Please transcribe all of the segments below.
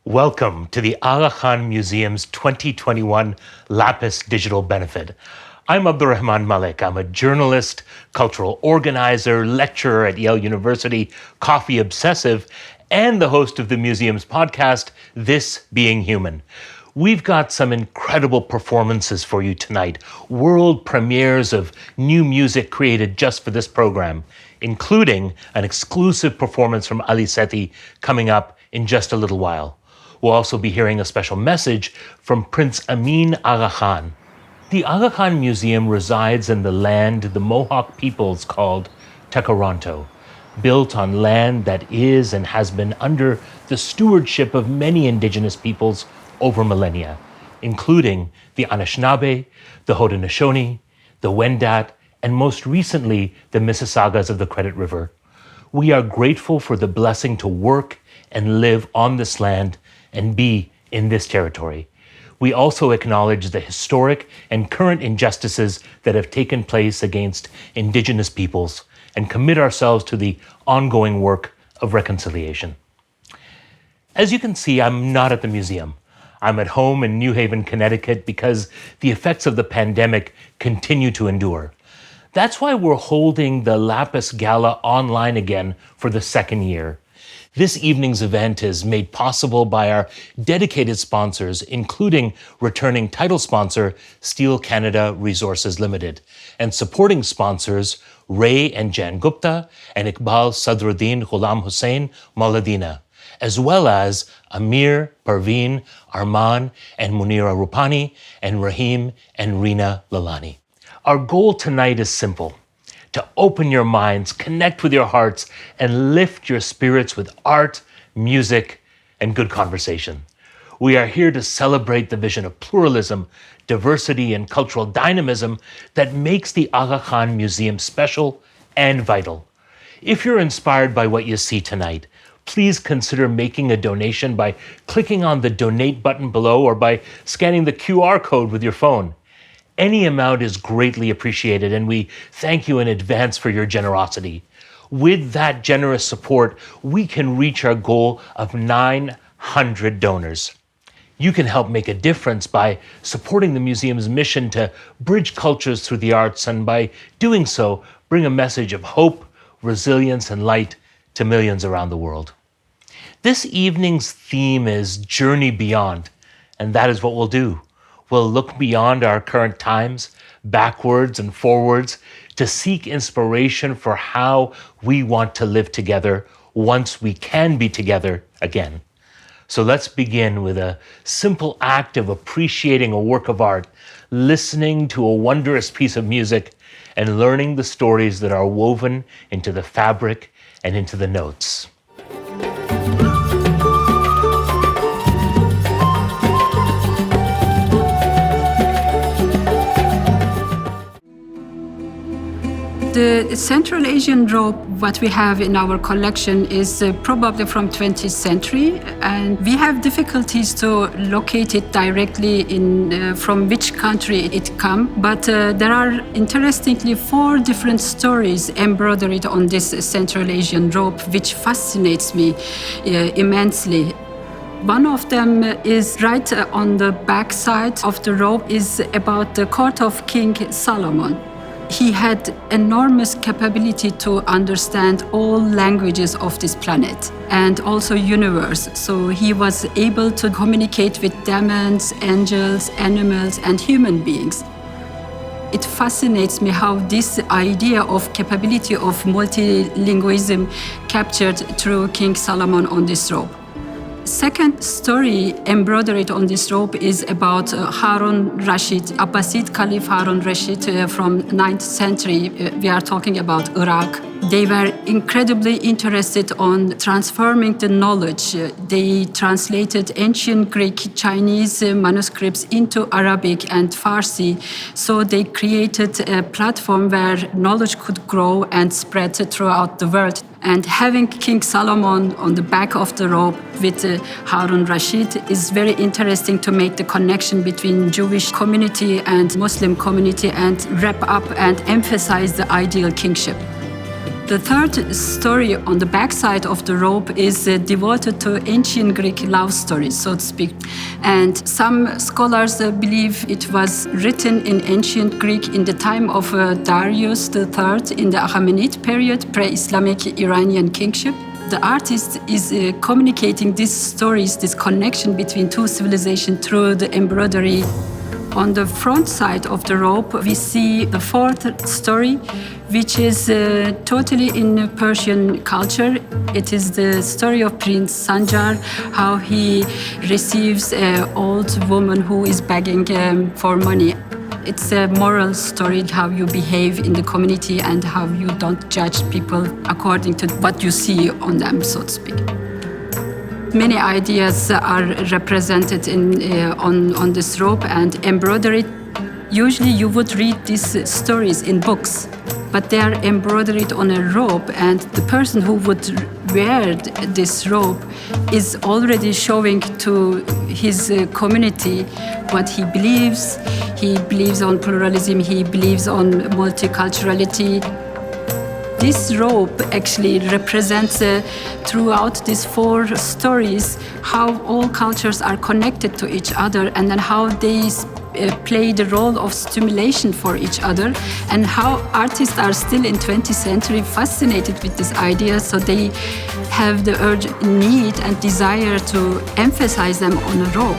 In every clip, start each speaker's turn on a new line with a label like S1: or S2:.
S1: Welcome to the Aga Khan Museum's 2021 Lapis Digital Benefit. I'm Abdurrahman Malik. I'm a journalist, cultural organizer, lecturer at Yale University, coffee obsessive, and the host of the museum's podcast, This Being Human. We've got some incredible performances for you tonight, world premieres of new music created just for this program, including an exclusive performance from Ali Sethi coming up in just a little while. We'll also be hearing a special message from Prince Amin Aga Khan. The Aga Khan Museum resides in the land the Mohawk peoples called Tekaronto, built on land that is and has been under the stewardship of many indigenous peoples over millennia, including the Anishinaabe, the Haudenosaunee, the Wendat, and most recently, the Mississaugas of the Credit River. We are grateful for the blessing to work and live on this land and be in this territory. We also acknowledge the historic and current injustices that have taken place against indigenous peoples and commit ourselves to the ongoing work of reconciliation. As you can see, I'm not at the museum. I'm at home in New Haven, Connecticut, because the effects of the pandemic continue to endure. That's why we're holding the Lapis Gala online again for the second year. This evening's event is made possible by our dedicated sponsors, including returning title sponsor Steel Canada Resources Limited, and supporting sponsors Ray and Jan Gupta and Iqbal Sadruddin Ghulam Hussain Mauladina, as well as Amir, Parveen, Arman, and Munira Rupani, and Rahim and Rina Lalani. Our goal tonight is simple: to open your minds, connect with your hearts, and lift your spirits with art, music, and good conversation. We are here to celebrate the vision of pluralism, diversity, and cultural dynamism that makes the Aga Khan Museum special and vital. If you're inspired by what you see tonight, please consider making a donation by clicking on the donate button below or by scanning the QR code with your phone. Any amount is greatly appreciated, and we thank you in advance for your generosity. With that generous support, we can reach our goal of 900 donors. You can help make a difference by supporting the museum's mission to bridge cultures through the arts, and by doing so, bring a message of hope, resilience, and light to millions around the world. This evening's theme is Journey Beyond, and that is what we'll do. We'll look beyond our current times, backwards and forwards, to seek inspiration for how we want to live together once we can be together again. So let's begin with a simple act of appreciating a work of art, listening to a wondrous piece of music, and learning the stories that are woven into the fabric and into the notes.
S2: The Central Asian robe, what we have in our collection, is probably from 20th century, and we have difficulties to locate it directly in from which country it come. But there are, interestingly, 4 different stories embroidered on this Central Asian robe, which fascinates me immensely. One of them is right on the back side of the robe, is about the court of King Solomon. He had enormous capability to understand all languages of this planet and also universe. So he was able to communicate with demons, angels, animals, and human beings. It fascinates me how this idea of capability of multilingualism captured through King Solomon on this robe. Second story embroidered on this robe is about Harun Rashid, Abbasid Caliph Harun Rashid from 9th century. We are talking about Iraq. They were incredibly interested on transforming the knowledge. They translated ancient Greek, Chinese manuscripts into Arabic and Farsi. So they created a platform where knowledge could grow and spread throughout the world. And having King Solomon on the back of the robe with Harun Rashid is very interesting to make the connection between Jewish community and Muslim community and wrap up and emphasize the ideal kingship. The third story on the backside of the robe is devoted to ancient Greek love stories, so to speak. And some scholars believe it was written in ancient Greek in the time of Darius III in the Achaemenid period, pre-Islamic Iranian kingship. The artist is communicating these stories, this connection between two civilizations through the embroidery. On the front side of the robe, we see the fourth story, which is totally in Persian culture. It is the story of Prince Sanjar, how he receives an old woman who is begging for money. It's a moral story, how you behave in the community and how you don't judge people according to what you see on them, so to speak. Many ideas are represented on this robe and embroidered. Usually you would read these stories in books, but they are embroidered on a robe, and the person who would wear this robe is already showing to his community what he believes. He believes on pluralism, he believes on multiculturality. This robe actually represents throughout these four stories how all cultures are connected to each other, and then how they play the role of stimulation for each other, and how artists are still in 20th century fascinated with this idea, so they have the urge, need and desire to emphasize them on a robe.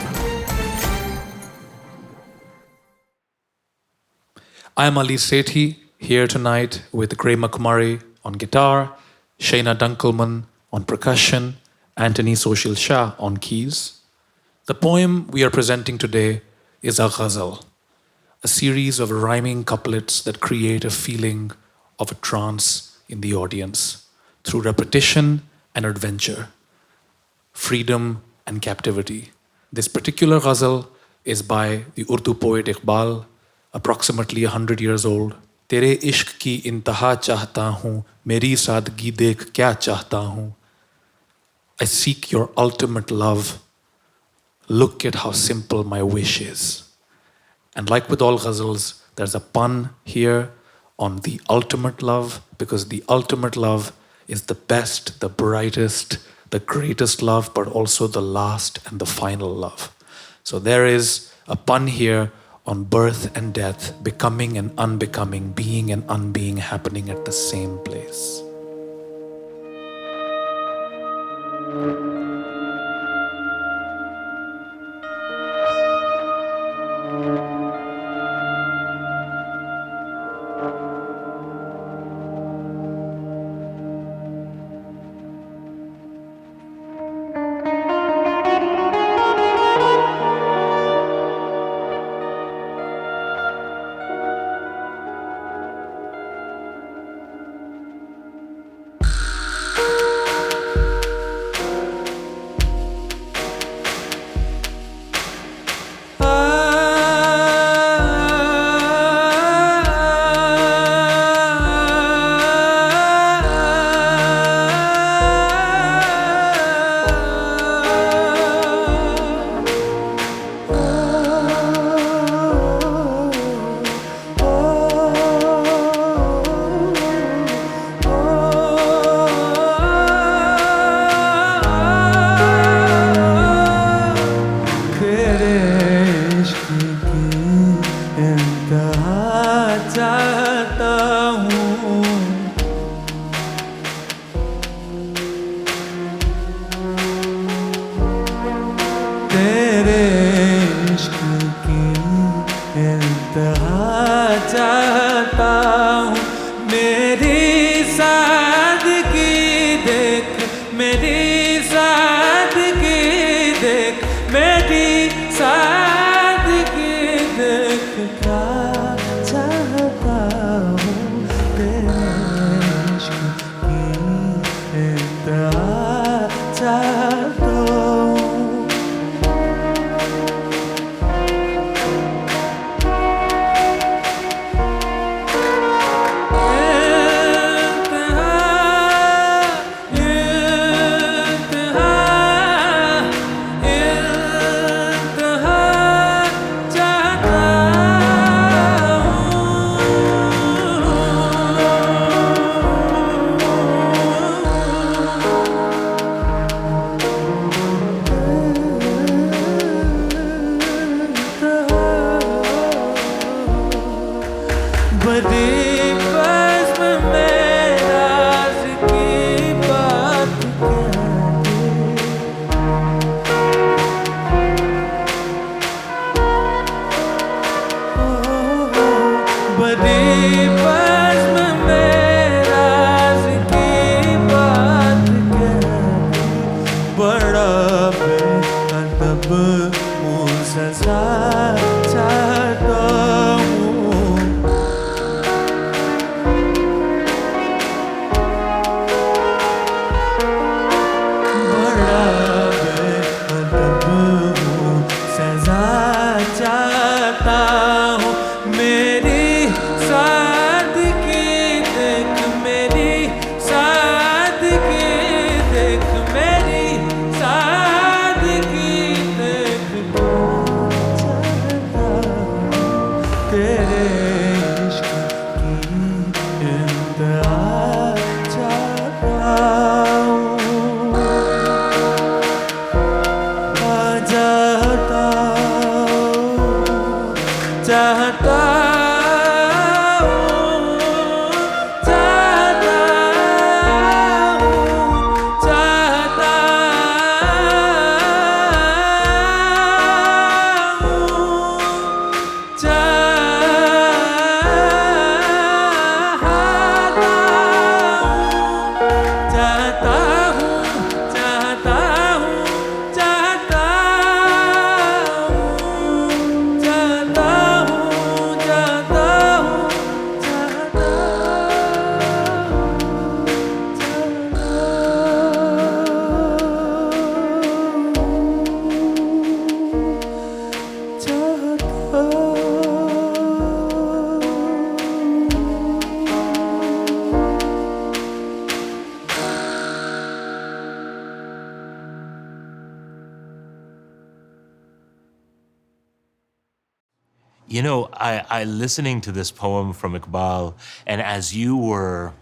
S3: I'm Ali Sethi, here tonight with Grema Kumari on guitar, Shayna Dunkelman on percussion, Anthony Soshil Shah on keys. The poem we are presenting today is a Ghazal, a series of rhyming couplets that create a feeling of a trance in the audience through repetition and adventure, freedom and captivity. This particular Ghazal is by the Urdu poet Iqbal, approximately 100 years old. तेरे इश्क की इंतहा चाहता हूँ, मेरी सादगी देख क्या चाहता हूँ. I seek your ultimate love. Look at how simple my wish is. And like with all ghazals, there's a pun here on the ultimate love, because the ultimate love is the best, the brightest, the greatest love, but also the last and the final love. So there is a pun here on birth and death, becoming and unbecoming, being and unbeing happening at the same place.
S1: You know, I listening to this poem from Iqbal, and as you were,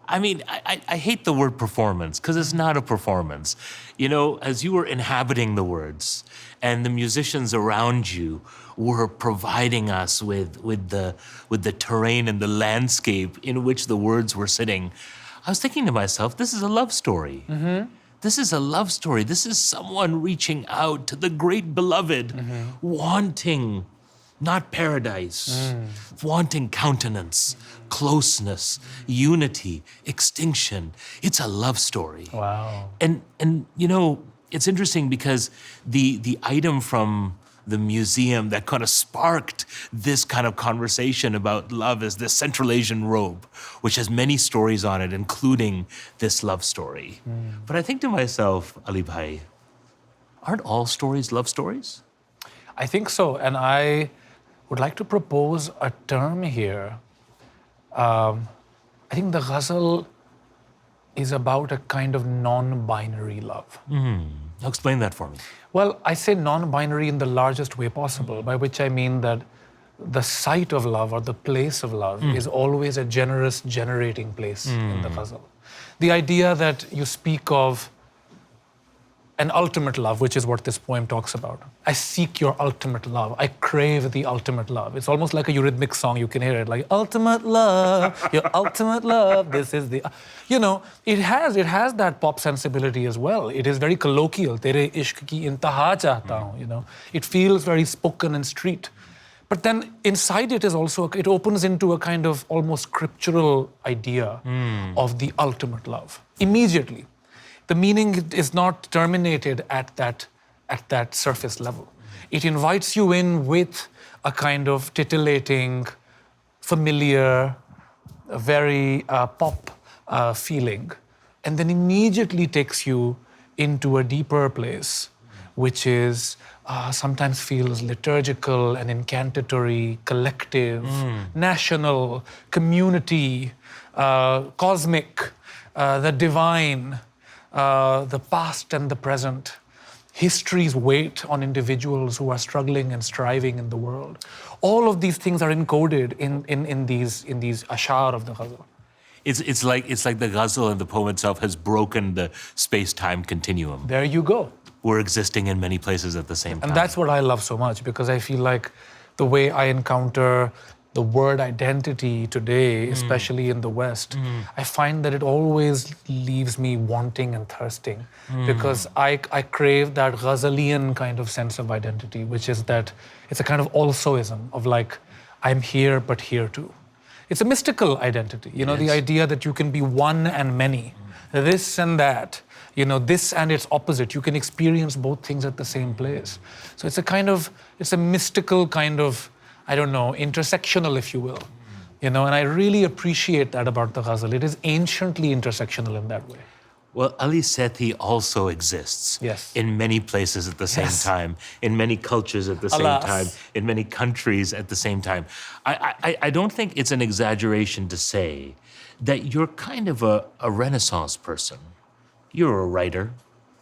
S1: I hate the word performance because it's not a performance. You know, as you were inhabiting the words, and the musicians around you were providing us with the terrain and the landscape in which the words were sitting, I was thinking to myself, this is a love story. This is a love story. This is someone reaching out to the great beloved, wanting not paradise, wanting countenance, closeness, unity, extinction. It's a love story.
S3: Wow.
S1: And you know, it's interesting because the item from the museum that kind of sparked this kind of conversation about love is this Central Asian robe, which has many stories on it, including this love story. But I think to myself, Ali Bhai, aren't all stories love stories?
S3: I think so, and I would like to propose a term here. I think the Ghazal is about a kind of non-binary love.
S1: Explain that for me.
S3: Well, I say non-binary in the largest way possible, by which I mean that the site of love or the place of love is always a generous, generating place in the Ghazal. The idea that you speak of an ultimate love, which is what this poem talks about. I seek your ultimate love. I crave the ultimate love. It's almost like a Eurythmics song. You can hear it like, ultimate love, your ultimate love, this is the... You know, it has that pop sensibility as well. It is very colloquial. Tere ishq ki intaha chahta hu, you know. It feels very spoken and street. But then inside it is also, it opens into a kind of almost scriptural idea of the ultimate love. Immediately. The meaning is not terminated at that surface level. It invites you in with a kind of titillating, familiar, very pop feeling, and then immediately takes you into a deeper place, which is sometimes feels liturgical and incantatory, collective, national, community, cosmic, the divine, the past and the present, history's weight on individuals who are struggling and striving in the world. All of these things are encoded in these ashar of the Ghazal.
S1: It's like the Ghazal and the poem itself has broken the space-time continuum.
S3: There you go.
S1: We're existing in many places at the same time.
S3: And that's what I love so much, because I feel like the way I encounter the word identity today, especially in the West, I find that it always leaves me wanting and thirsting because I crave that Ghazalian kind of sense of identity, which is that it's a kind of alsoism of like, I'm here, but here too. It's a mystical identity, you know, the idea that you can be one and many, this and that, you know, this and its opposite. You can experience both things at the same place. So it's a mystical kind of, I don't know, intersectional, if you will, you know, and I really appreciate that about the Ghazal. It is anciently intersectional in that way.
S1: Well, Ali Sethi also exists in many places at the same time, in many cultures at the same time, in many countries at the same time. I don't think it's an exaggeration to say that you're kind of a Renaissance person. You're a writer,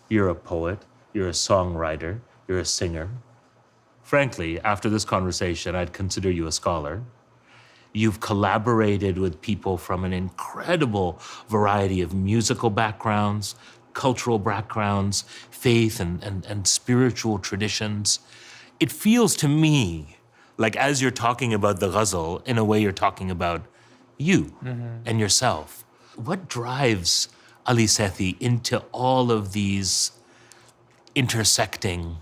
S1: you're a poet, you're a songwriter, you're a singer. Frankly, after this conversation, I'd consider you a scholar. You've collaborated with people from an incredible variety of musical backgrounds, cultural backgrounds, faith and spiritual traditions. It feels to me like as you're talking about the Ghazal, in a way you're talking about you and yourself. What drives Ali Sethi into all of these intersecting,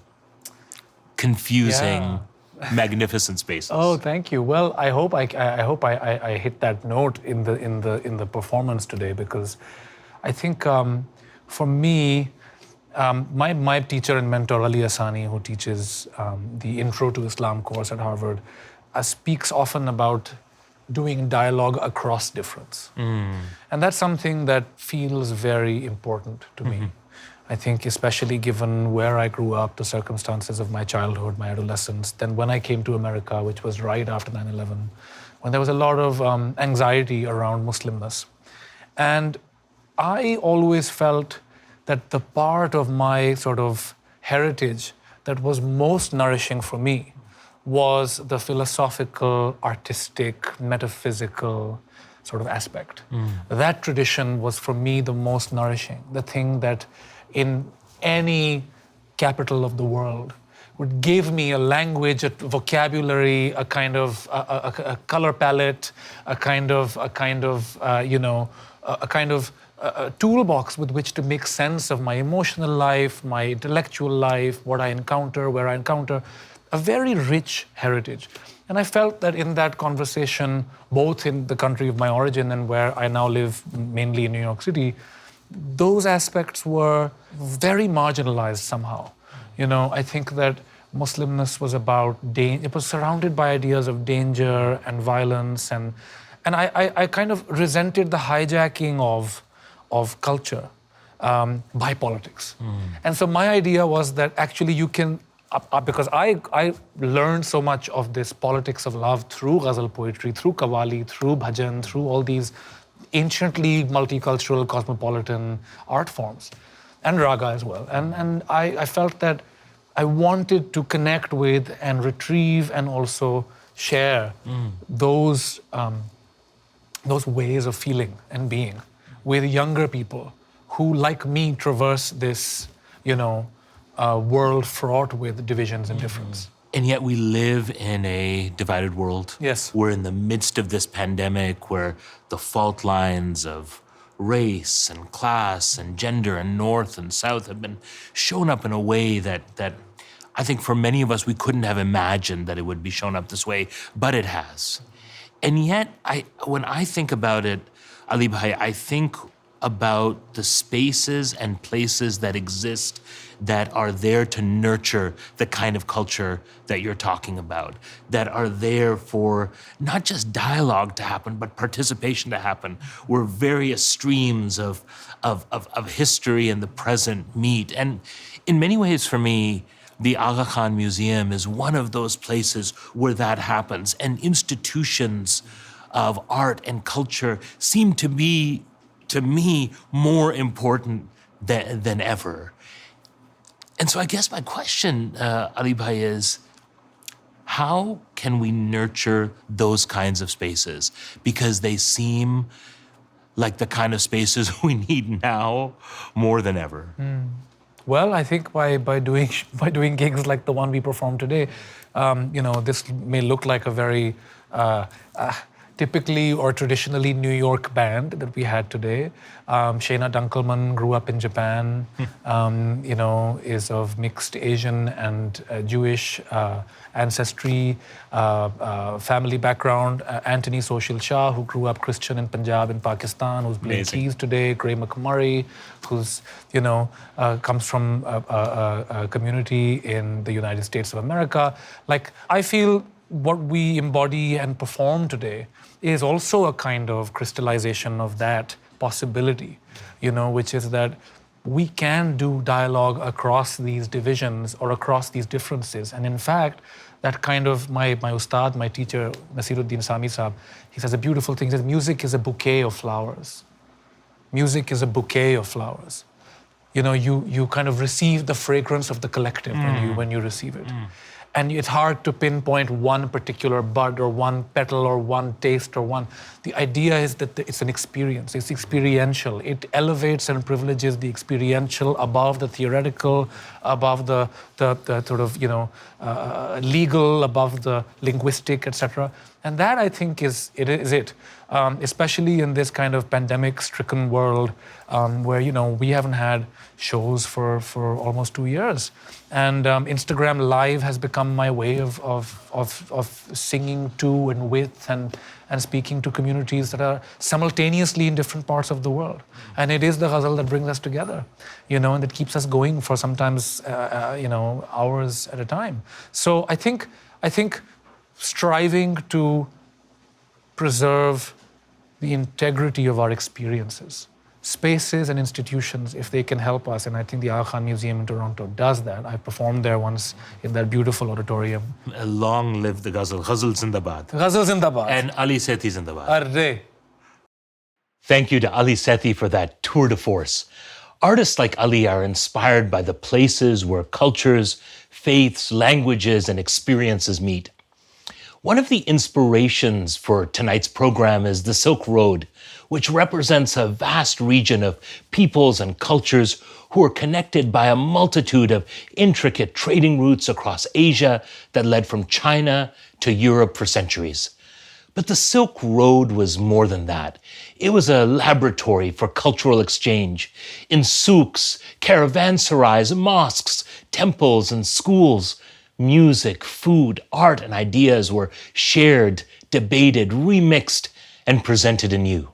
S1: confusing, magnificent spaces?
S3: Oh, thank you. Well, I hope I hit that note in the performance today, because I think for me, my teacher and mentor Ali Asani, who teaches the Intro to Islam course at Harvard, speaks often about doing dialogue across difference, and that's something that feels very important to me. I think especially given where I grew up, the circumstances of my childhood, my adolescence, then when I came to America, which was right after 9/11, when there was a lot of anxiety around Muslimness. And I always felt that the part of my sort of heritage that was most nourishing for me was the philosophical, artistic, metaphysical sort of aspect. That tradition was for me the most nourishing, the thing that in any capital of the world would give me a language, a vocabulary, a kind of a color palette, a kind of toolbox with which to make sense of my emotional life, my intellectual life, what I encounter, where I encounter, a very rich heritage. And I felt that in that conversation, both in the country of my origin and where I now live, mainly in New York City, those aspects were very marginalized somehow. You know, I think that Muslimness was about, it was surrounded by ideas of danger and violence, and I kind of resented the hijacking of culture by politics. And so my idea was that actually you can, because I learned so much of this politics of love through Ghazal poetry, through Qawwali, through bhajan, through all these anciently multicultural, cosmopolitan art forms, and raga as well. And I felt that I wanted to connect with and retrieve and also share those ways of feeling and being with younger people who, like me, traverse this, world fraught with divisions and difference.
S1: And yet we live in a divided world.
S3: Yes.
S1: We're in the midst of this pandemic where the fault lines of race and class and gender and north and south have been shown up in a way that I think for many of us, we couldn't have imagined that it would be shown up this way, but it has. And yet, when I think about it, Ali Bhai, I think about the spaces and places that exist that are there to nurture the kind of culture that you're talking about, that are there for not just dialogue to happen, but participation to happen, where various streams of history and the present meet. And in many ways, for me, the Aga Khan Museum is one of those places where that happens, and institutions of art and culture seem to be, to me, more important than ever. And so I guess my question, Ali Bhai, is how can we nurture those kinds of spaces? Because they seem like the kind of spaces we need now more than ever.
S3: Well, I think by doing gigs like the one we performed today, This may look like a very typically or traditionally New York band that we had today. Shayna Dunkelman grew up in Japan, is of mixed Asian and Jewish ancestry, family background. Anthony Social Shah, who grew up Christian in Punjab in Pakistan, who's playing keys today. Gray McMurray, who's, comes from a community in the United States of America. Like, I feel what we embody and perform today is also a kind of crystallization of that possibility, which is that we can do dialogue across these divisions or across these differences. And in fact, that kind of, my ustad, my teacher, Nasiruddin Sami Saab, he says a beautiful thing. He says, music is a bouquet of flowers. Music is a bouquet of flowers. You kind of receive the fragrance of the collective when you receive it. And it's hard to pinpoint one particular bud or one petal or one taste or one. The idea is that it's an experience. It's experiential. It elevates and privileges the experiential above the theoretical, above the sort of legal, above the linguistic, etc. And that, I think, is it. Especially in this kind of pandemic-stricken world, where we haven't had shows for almost 2 years, and Instagram Live has become my way of singing to and with and speaking to communities that are simultaneously in different parts of the world. And it is the Ghazal that brings us together, and that keeps us going for sometimes hours at a time. So I think striving to preserve the integrity of our experiences, spaces and institutions, if they can help us, and I think the Aga Khan Museum in Toronto does that. I performed there once in that beautiful auditorium.
S1: Long live the Ghazal. Ghazal Zindabad.
S3: Ghazal Zindabad.
S1: And Ali Sethi Zindabad.
S3: Arre.
S1: Thank you to Ali Sethi for that tour de force. Artists like Ali are inspired by the places where cultures, faiths, languages, and experiences meet. One of the inspirations for tonight's program is the Silk Road, which represents a vast region of peoples and cultures who are connected by a multitude of intricate trading routes across Asia that led from China to Europe for centuries. But the Silk Road was more than that. It was a laboratory for cultural exchange. In souks, caravanserais, mosques, temples, and schools, music, food, art, and ideas were shared, debated, remixed, and presented anew.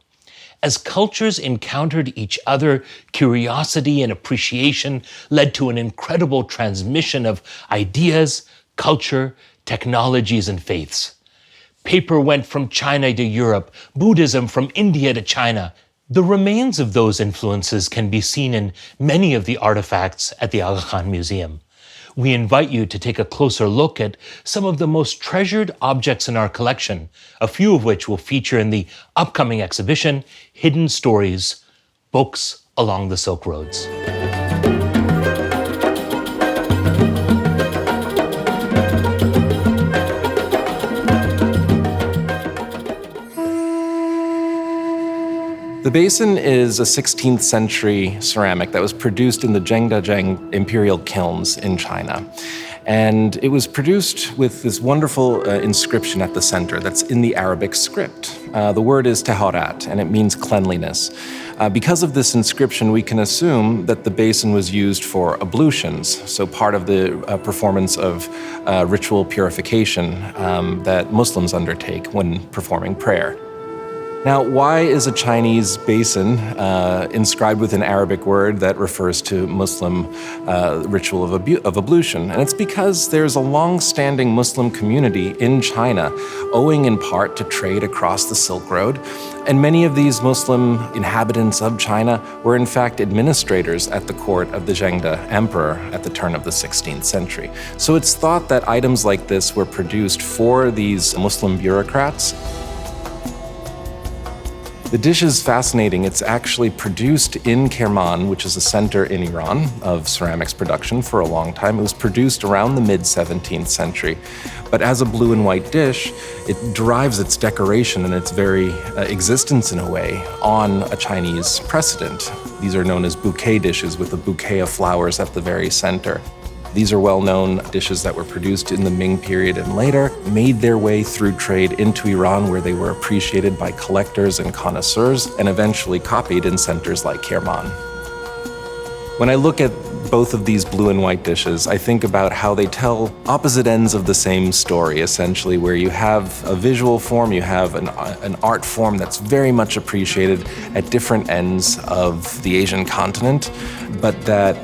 S1: As cultures encountered each other, curiosity and appreciation led to an incredible transmission of ideas, culture, technologies, and faiths. Paper went from China to Europe, Buddhism from India to China. The remains of those influences can be seen in many of the artifacts at the Aga Khan Museum. We invite you to take a closer look at some of the most treasured objects in our collection, a few of which will feature in the upcoming exhibition, Hidden Stories, Books Along the Silk Roads.
S4: The basin is a 16th century ceramic that was produced in the Zhengdazheng imperial kilns in China. And it was produced with this wonderful inscription at the center that's in the Arabic script. The word is taharat, and it means cleanliness. Because of this inscription, we can assume that the basin was used for ablutions, so part of the performance of ritual purification that Muslims undertake when performing prayer. Now, why is a Chinese basin inscribed with an Arabic word that refers to Muslim ritual of ablution? And it's because there's a long-standing Muslim community in China, owing in part to trade across the Silk Road. And many of these Muslim inhabitants of China were in fact administrators at the court of the Zhengde emperor at the turn of the 16th century. So it's thought that items like this were produced for these Muslim bureaucrats. The dish is fascinating. It's actually produced in Kerman, which is a center in Iran of ceramics production for a long time. It was produced around the mid-17th century. But as a blue and white dish, it derives its decoration and its very existence in a way on a Chinese precedent. These are known as bouquet dishes with a bouquet of flowers at the very center. These are well-known dishes that were produced in the Ming period and later, made their way through trade into Iran, where they were appreciated by collectors and connoisseurs, and eventually copied in centers like Kerman. When I look at both of these blue and white dishes, I think about how they tell opposite ends of the same story, essentially, where you have a visual form, you have an art form that's very much appreciated at different ends of the Asian continent, but that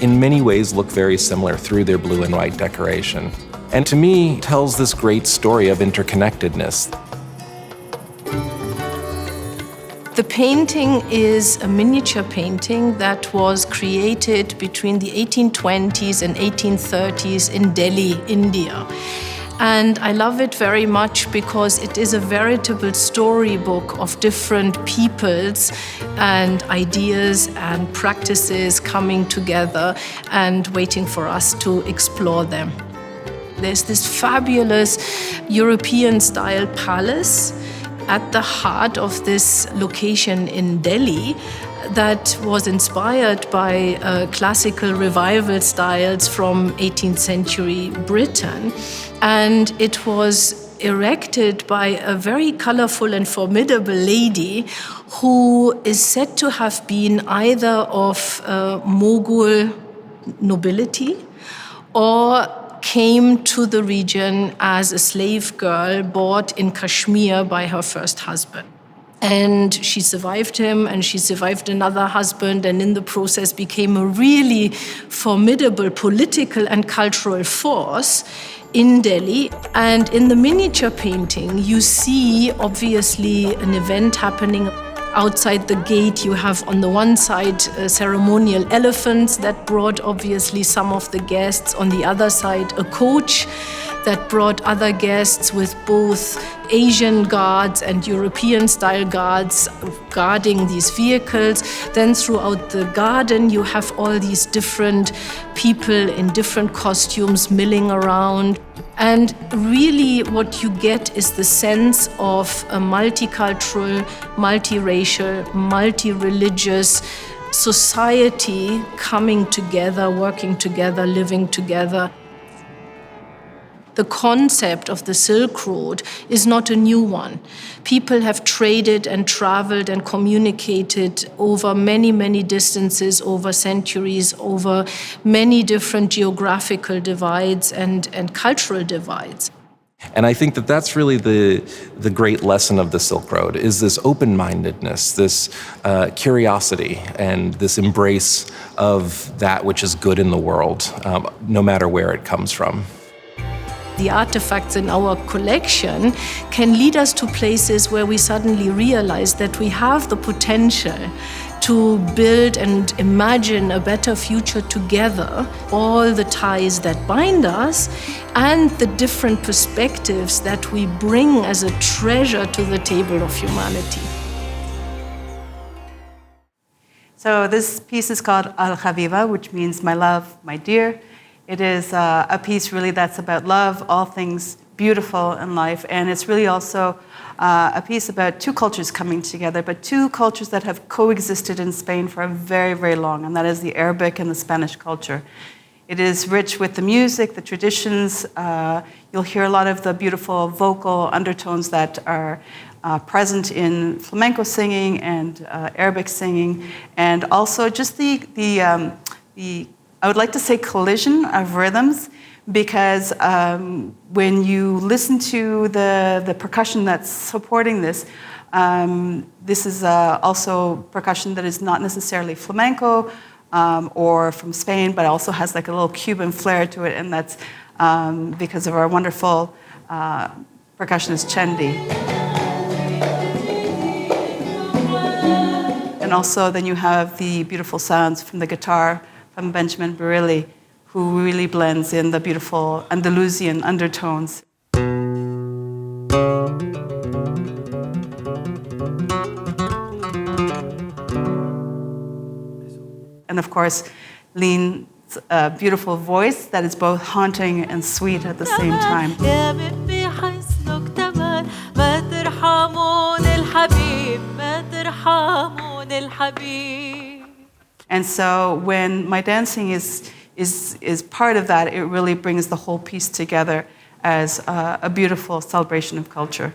S4: in many ways look very similar through their blue and white decoration. And to me, tells this great story of interconnectedness.
S5: The painting is a miniature painting that was created between the 1820s and 1830s in Delhi, India. And I love it very much because it is a veritable storybook of different peoples and ideas and practices coming together and waiting for us to explore them. There's this fabulous European-style palace at the heart of this location in Delhi that was inspired by classical revival styles from 18th century Britain. And it was erected by a very colorful and formidable lady who is said to have been either of Mughal nobility or came to the region as a slave girl bought in Kashmir by her first husband. And she survived him, and she survived another husband, and in the process became a really formidable political and cultural force in Delhi. And in the miniature painting, you see obviously an event happening. Outside the gate, you have on the one side ceremonial elephants that brought obviously some of the guests. On the other side, a coach that brought other guests with both Asian guards and European-style guards guarding these vehicles. Then throughout the garden, you have all these different people in different costumes milling around. And really what you get is the sense of a multicultural, multiracial, multi-religious society coming together, working together, living together. The concept of the Silk Road is not a new one. People have traded and traveled and communicated over many, many distances, over centuries, over many different geographical divides and cultural divides.
S4: And I think that that's really the great lesson of the Silk Road, is this open-mindedness, this curiosity, and this embrace of that which is good in the world, no matter where it comes from.
S5: The artifacts in our collection can lead us to places where we suddenly realize that we have the potential to build and imagine a better future together, all the ties that bind us and the different perspectives that we bring as a treasure to the table of humanity.
S6: So this piece is called Al-Habiba, which means my love, my dear. It is a piece really that's about love, all things beautiful in life, and it's really also a piece about two cultures coming together, but two cultures that have coexisted in Spain for a very, very long, and that is the Arabic and the Spanish culture. It is rich with the music, the traditions. You'll hear a lot of the beautiful vocal undertones that are present in flamenco singing and Arabic singing, and also just the I would like to say collision of rhythms, because when you listen to the percussion that's supporting this, this is also percussion that is not necessarily flamenco or from Spain, but also has like a little Cuban flair to it, and that's because of our wonderful percussionist Chendi. And also then you have the beautiful sounds from the guitar from Benjamin Barilli, who really blends in the beautiful Andalusian undertones. And of course, Lean's beautiful voice that is both haunting and sweet at the same time. And so when my dancing is is part of that. It really brings the whole piece together as a beautiful celebration of culture.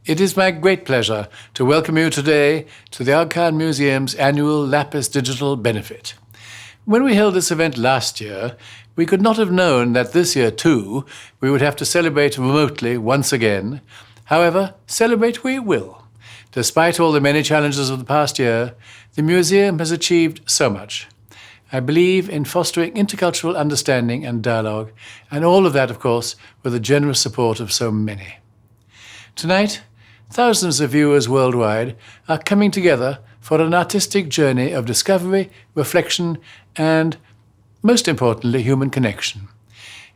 S7: It is my great pleasure to welcome you today to the Aga Khan Museum's annual Lapis Digital Benefit. When we held this event last year, we could not have known that this year too we would have to celebrate remotely once again. However, celebrate we will. Despite all the many challenges of the past year, the museum has achieved so much. I believe in fostering intercultural understanding and dialogue, and all of that, of course, with the generous support of so many. Tonight, thousands of viewers worldwide are coming together for an artistic journey of discovery, reflection, and, most importantly, human connection.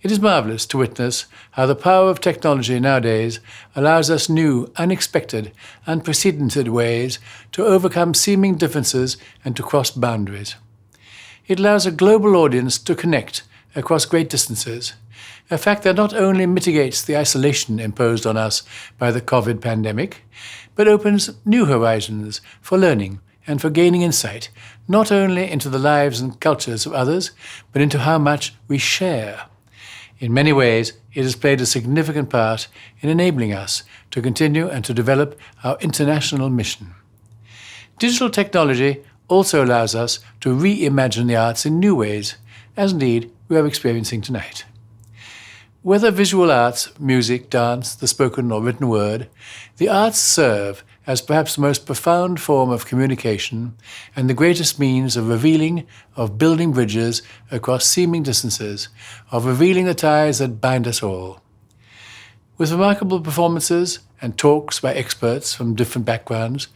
S7: It is marvelous to witness how the power of technology nowadays allows us new, unexpected, unprecedented ways to overcome seeming differences and to cross boundaries. It allows a global audience to connect across great distances, a fact that not only mitigates the isolation imposed on us by the COVID pandemic, but opens new horizons for learning and for gaining insight, not only into the lives and cultures of others, but into how much we share. In many ways, it has played a significant part in enabling us to continue and to develop our international mission. Digital technology also allows us to reimagine the arts in new ways, as indeed we are experiencing tonight. Whether visual arts, music, dance, the spoken or written word, the arts serve as perhaps the most profound form of communication and the greatest means of revealing, of building bridges across seeming distances, of revealing the ties that bind us all. With remarkable performances and talks by experts from different backgrounds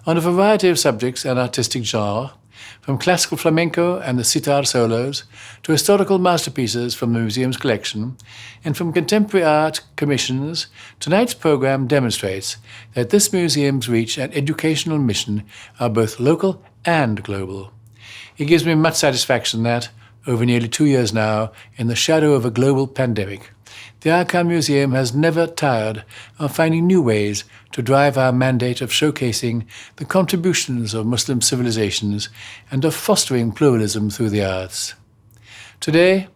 S7: on a variety of subjects and artistic genre, from classical flamenco and the sitar solos to historical masterpieces from the museum's collection, and from contemporary art commissions, tonight's program demonstrates that this museum's reach and educational mission are both local and global. It gives me much satisfaction that, over nearly 2 years now, in the shadow of a global pandemic, the Aga Khan Museum has never tired of finding new ways to drive our mandate of showcasing the contributions of Muslim civilizations and of fostering pluralism through the arts. Today,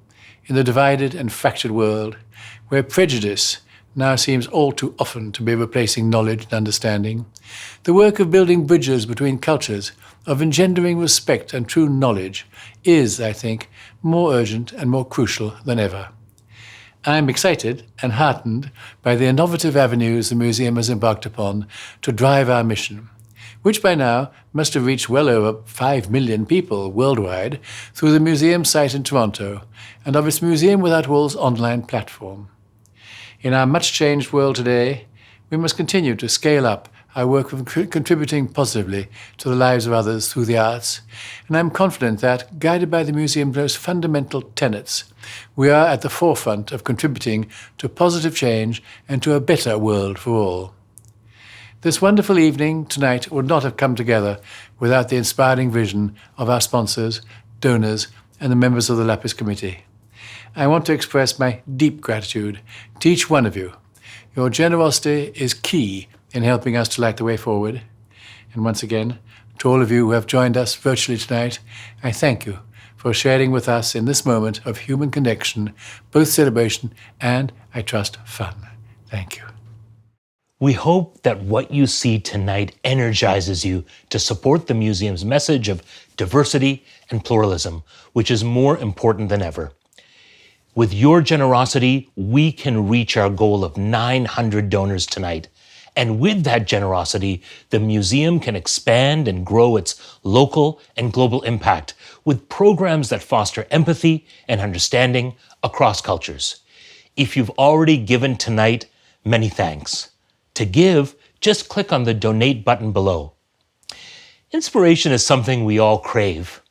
S7: in the divided and fractured world, where prejudice now seems all too often to be replacing knowledge and understanding, the work of building bridges between cultures, of engendering respect and true knowledge, is, I think, more urgent and more crucial than ever. I am excited and heartened by the innovative avenues the museum has embarked upon to drive our mission, which by now must have reached well over 5 million people worldwide through the museum site in Toronto and of its Museum Without Walls online platform. In our much-changed world today, we must continue to scale up our work of contributing positively to the lives of others through the arts, and I am confident that, guided by the museum's most fundamental tenets, we are at the forefront of contributing to positive change and to a better world for all. This wonderful evening tonight would not have come together without the inspiring vision of our sponsors, donors, and the members of the Lapis Committee. I want to express my deep gratitude to each one of you. Your generosity is key in helping us to light the way forward. And once again, to all of you who have joined us virtually tonight, I thank you for sharing with us in this moment of human connection, both celebration and, I trust, fun. Thank you.
S1: We hope that what you see tonight energizes you to support the museum's message of diversity and pluralism, which is more important than ever. With your generosity, we can reach our goal of 900 donors tonight. And with that generosity, the museum can expand and grow its local and global impact with programs that foster empathy and understanding across cultures. If you've already given tonight, many thanks. To give, just click on the donate button below. Inspiration is something we all crave.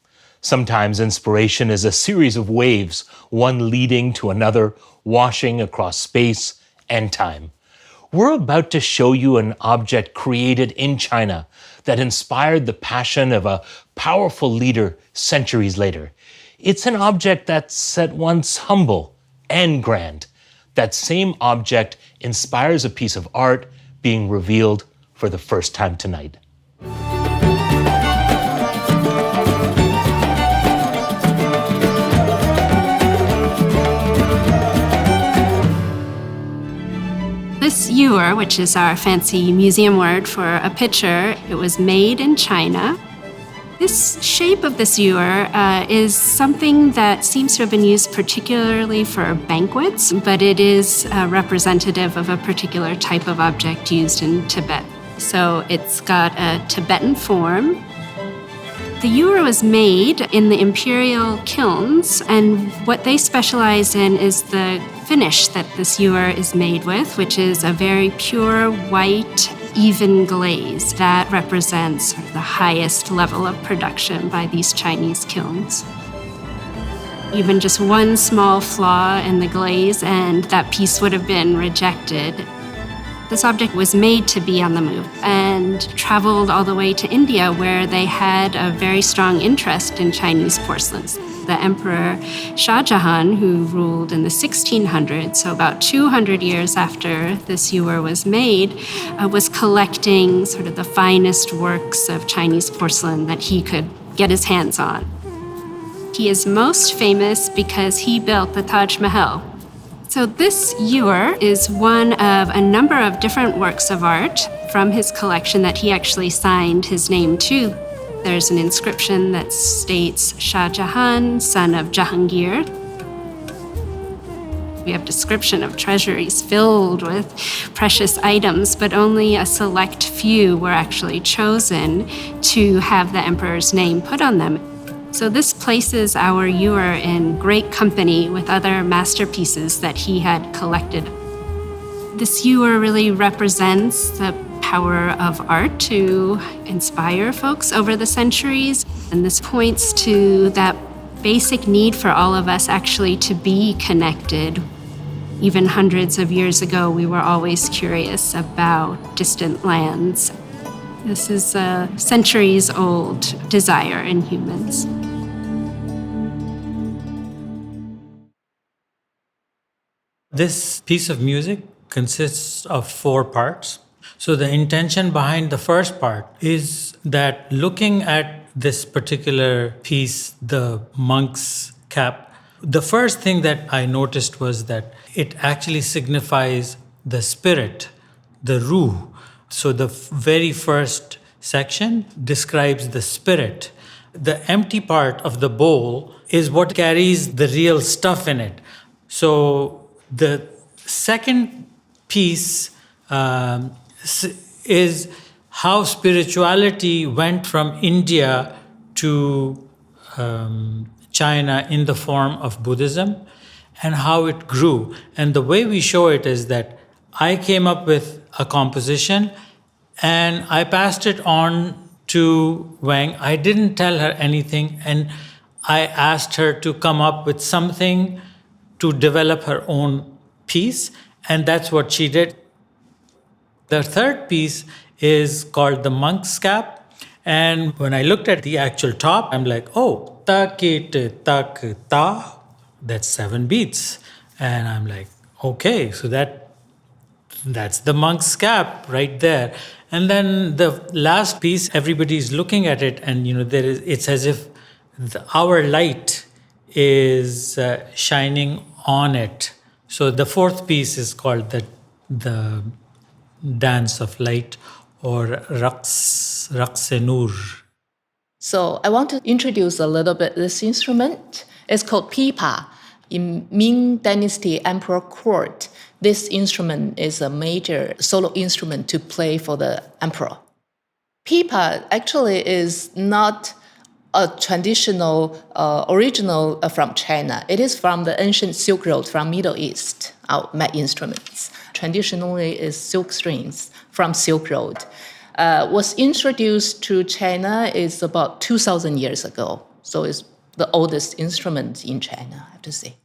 S1: Sometimes inspiration is a series of waves, one leading to another, washing across space and time. We're about to show you an object created in China that inspired the passion of a powerful leader centuries later. It's an object that's at once humble and grand. That same object inspires a piece of art being revealed for the first time tonight.
S2: This ewer
S8: ewer, which is our fancy museum word for a pitcher. It was made in China. This shape of this ewer is something that seems to have been used particularly for banquets, but it is representative of a particular type of object used in Tibet. So it's got a Tibetan form. The ewer was made in the imperial kilns, and what they specialize in is the finish that this ewer is made with, which is a very pure white, even glaze that represents the highest level of production by these Chinese kilns. Even just one small flaw in the glaze and that piece would have been rejected. This object was made to be on the move and traveled all the way to India, where they had a very strong interest in Chinese porcelains. The Emperor Shah Jahan, who ruled in the 1600s, so about 200 years after this ewer was made, was collecting sort of the finest works of Chinese porcelain that he could get his hands on. He is most famous because he built the Taj Mahal. So this ewer is one of a number of different works of art from his collection that he actually signed his name to. There's an inscription that states Shah Jahan, son of Jahangir. We have description of treasuries filled with precious items, but only a select few were actually chosen to have the emperor's name put on them. So this places our ewer in great company with other masterpieces that he had collected. This ewer really represents the power of art to inspire folks over the centuries, and this points to that basic need for all of us actually to be connected. Even hundreds of years ago, we were always curious about distant lands. This is a centuries-old desire in humans.
S9: This piece of music consists of 4 parts. So the intention behind the first part is that looking at this particular piece, the monk's cap, the first thing that I noticed was that it actually signifies the spirit, the ruh. So the very first section describes the spirit. The empty part of the bowl is what carries the real stuff in it. So the second piece is how spirituality went from India to China in the form of Buddhism and how it grew. And the way we show it is that I came up with a composition and I passed it on to Wang. I didn't tell her anything, and I asked her to come up with something to develop her own piece, and that's what she did. The third piece is called the monk's cap, and when I looked at the actual top, I'm like, oh, ta-ki-te, ta-ki-ta, that's 7 beats. And I'm like, okay, so that's the monk's cap right there. And then the last piece, everybody's looking at it, and it's as if our light is shining on it. So the fourth piece is called the dance of light, or Raqs-e-Nur.
S10: So I want to introduce a little bit this instrument. It's called pipa. In Ming Dynasty Emperor Court, this instrument is a major solo instrument to play for the emperor. Pipa actually is not a traditional, original from China. It is from the ancient Silk Road from Middle East, our instruments. Traditionally is silk strings from Silk Road. Was introduced to China is about 2,000 years ago. So it's the oldest instrument in China, I have to say.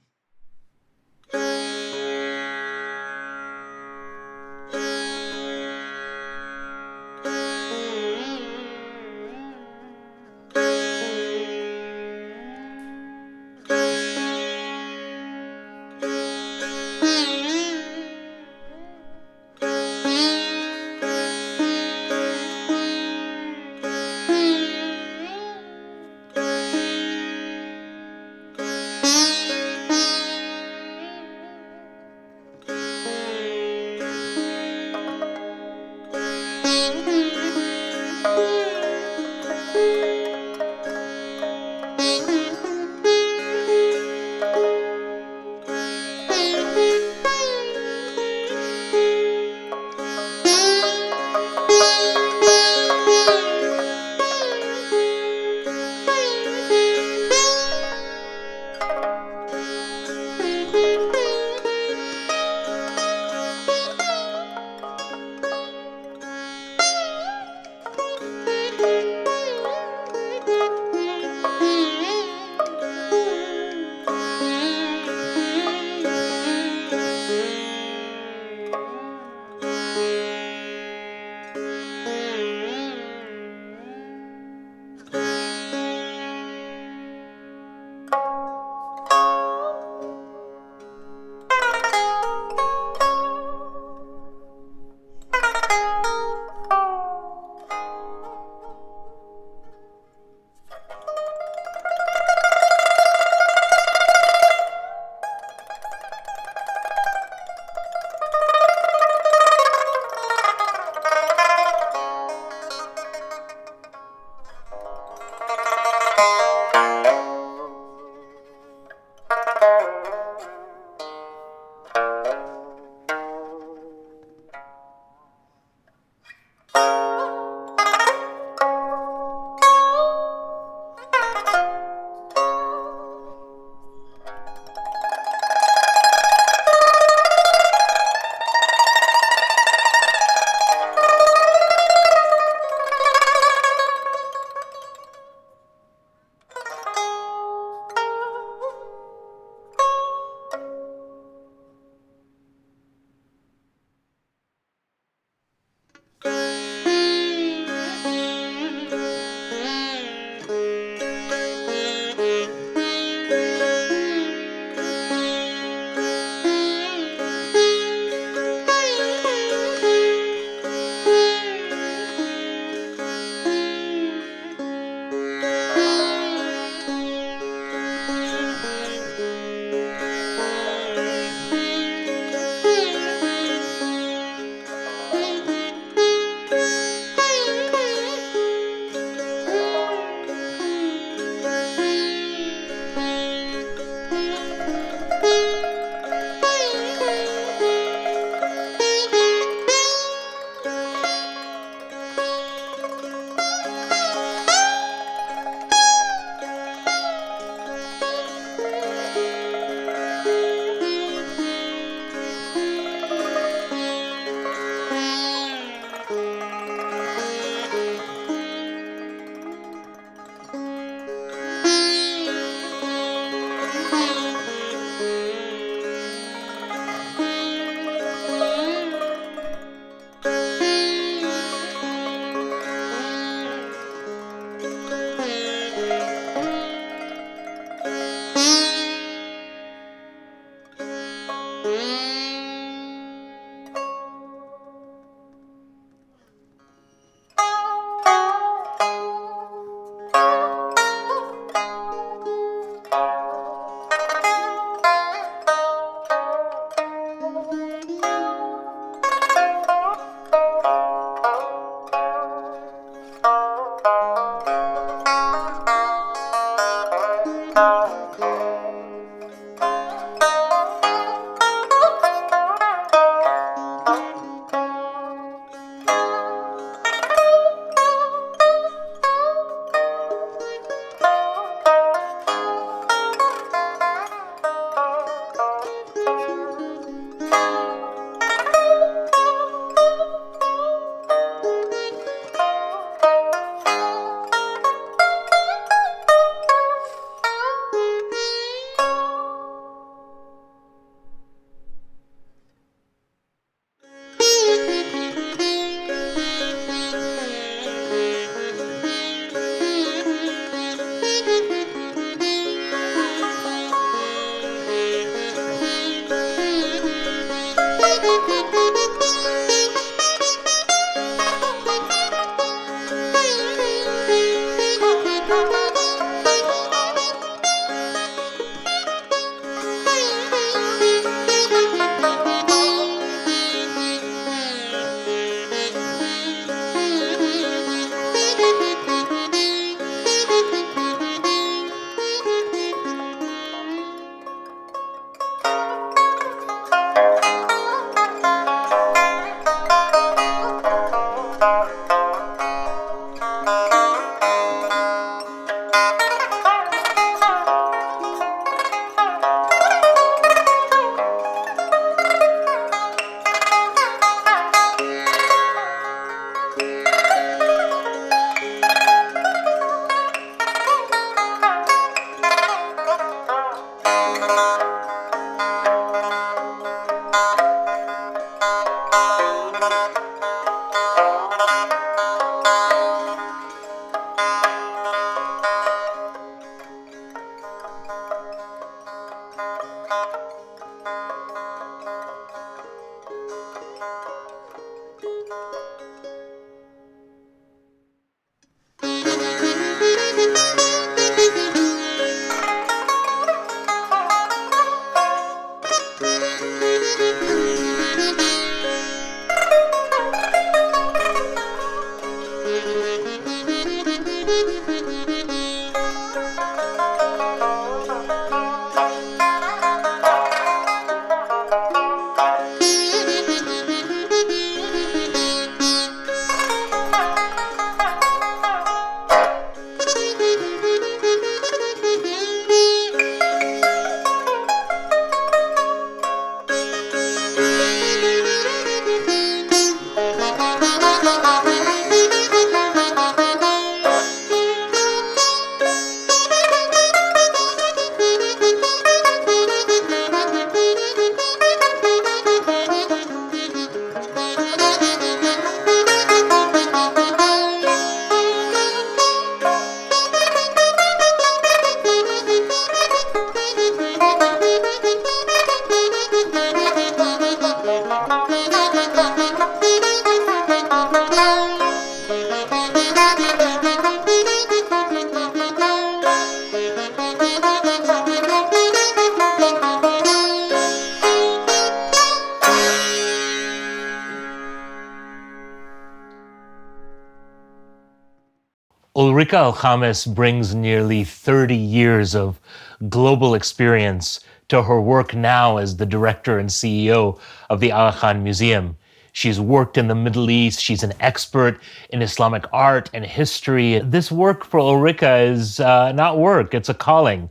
S1: Ulrika Alhamis brings nearly 30 years of global experience to her work now as the director and CEO of the Aga Khan Museum. She's worked in the Middle East. She's an expert in Islamic art and history. This work for Ulrika is not work, it's a calling.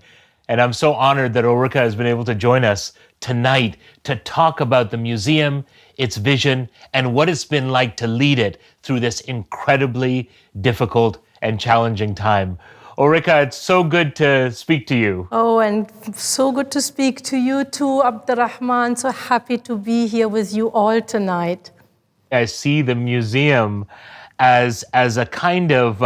S1: And I'm so honored that Ulrika has been able to join us tonight to talk about the museum, its vision, and what it's been like to lead it through this incredibly difficult and challenging time. Ulrika, it's so good to speak to you.
S5: Oh, and so good to speak to you too, Abdurrahman. So happy to be here with you all tonight.
S1: I see the museum as a kind of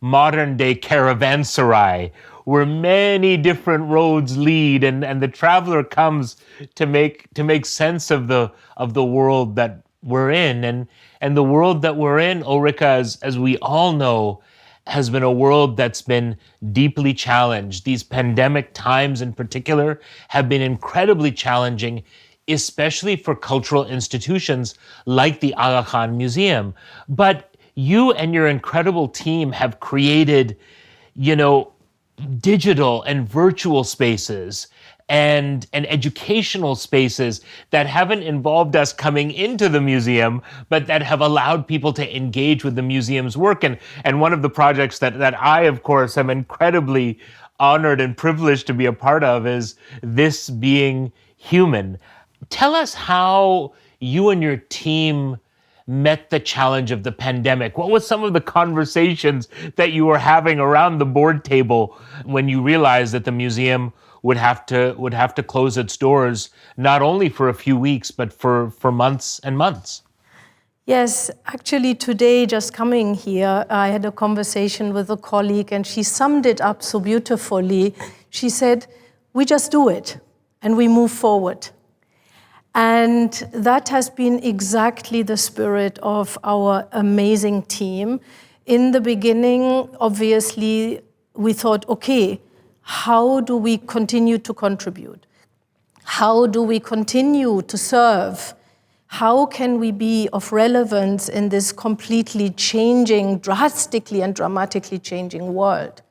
S1: modern-day caravanserai where many different roads lead, and the traveler comes to make sense of the world that we're in. And the world that we're in, Ulrika, as we all know, has been a world that's been deeply challenged. These pandemic times in particular have been incredibly challenging, especially for cultural institutions like the Aga Khan Museum. But you and your incredible team have created, digital and virtual spaces and educational spaces that haven't involved us coming into the museum, but that have allowed people to engage with the museum's work. And one of the projects that I, of course, am incredibly honored and privileged to be a part of is This Being Human. Tell us how you and your team met the challenge of the pandemic. What was some of the conversations that you were having around the board table when you realized that the museum would have to close its doors, not only for a few weeks, but for months and months?
S5: Yes, actually today, just coming here, I had a conversation with a colleague and she summed it up so beautifully. She said, we just do it and we move forward. And that has been exactly the spirit of our amazing team. In the beginning, obviously, we thought, okay, how do we continue to contribute? How do we continue to serve? How can we be of relevance in this completely changing, drastically and dramatically changing world?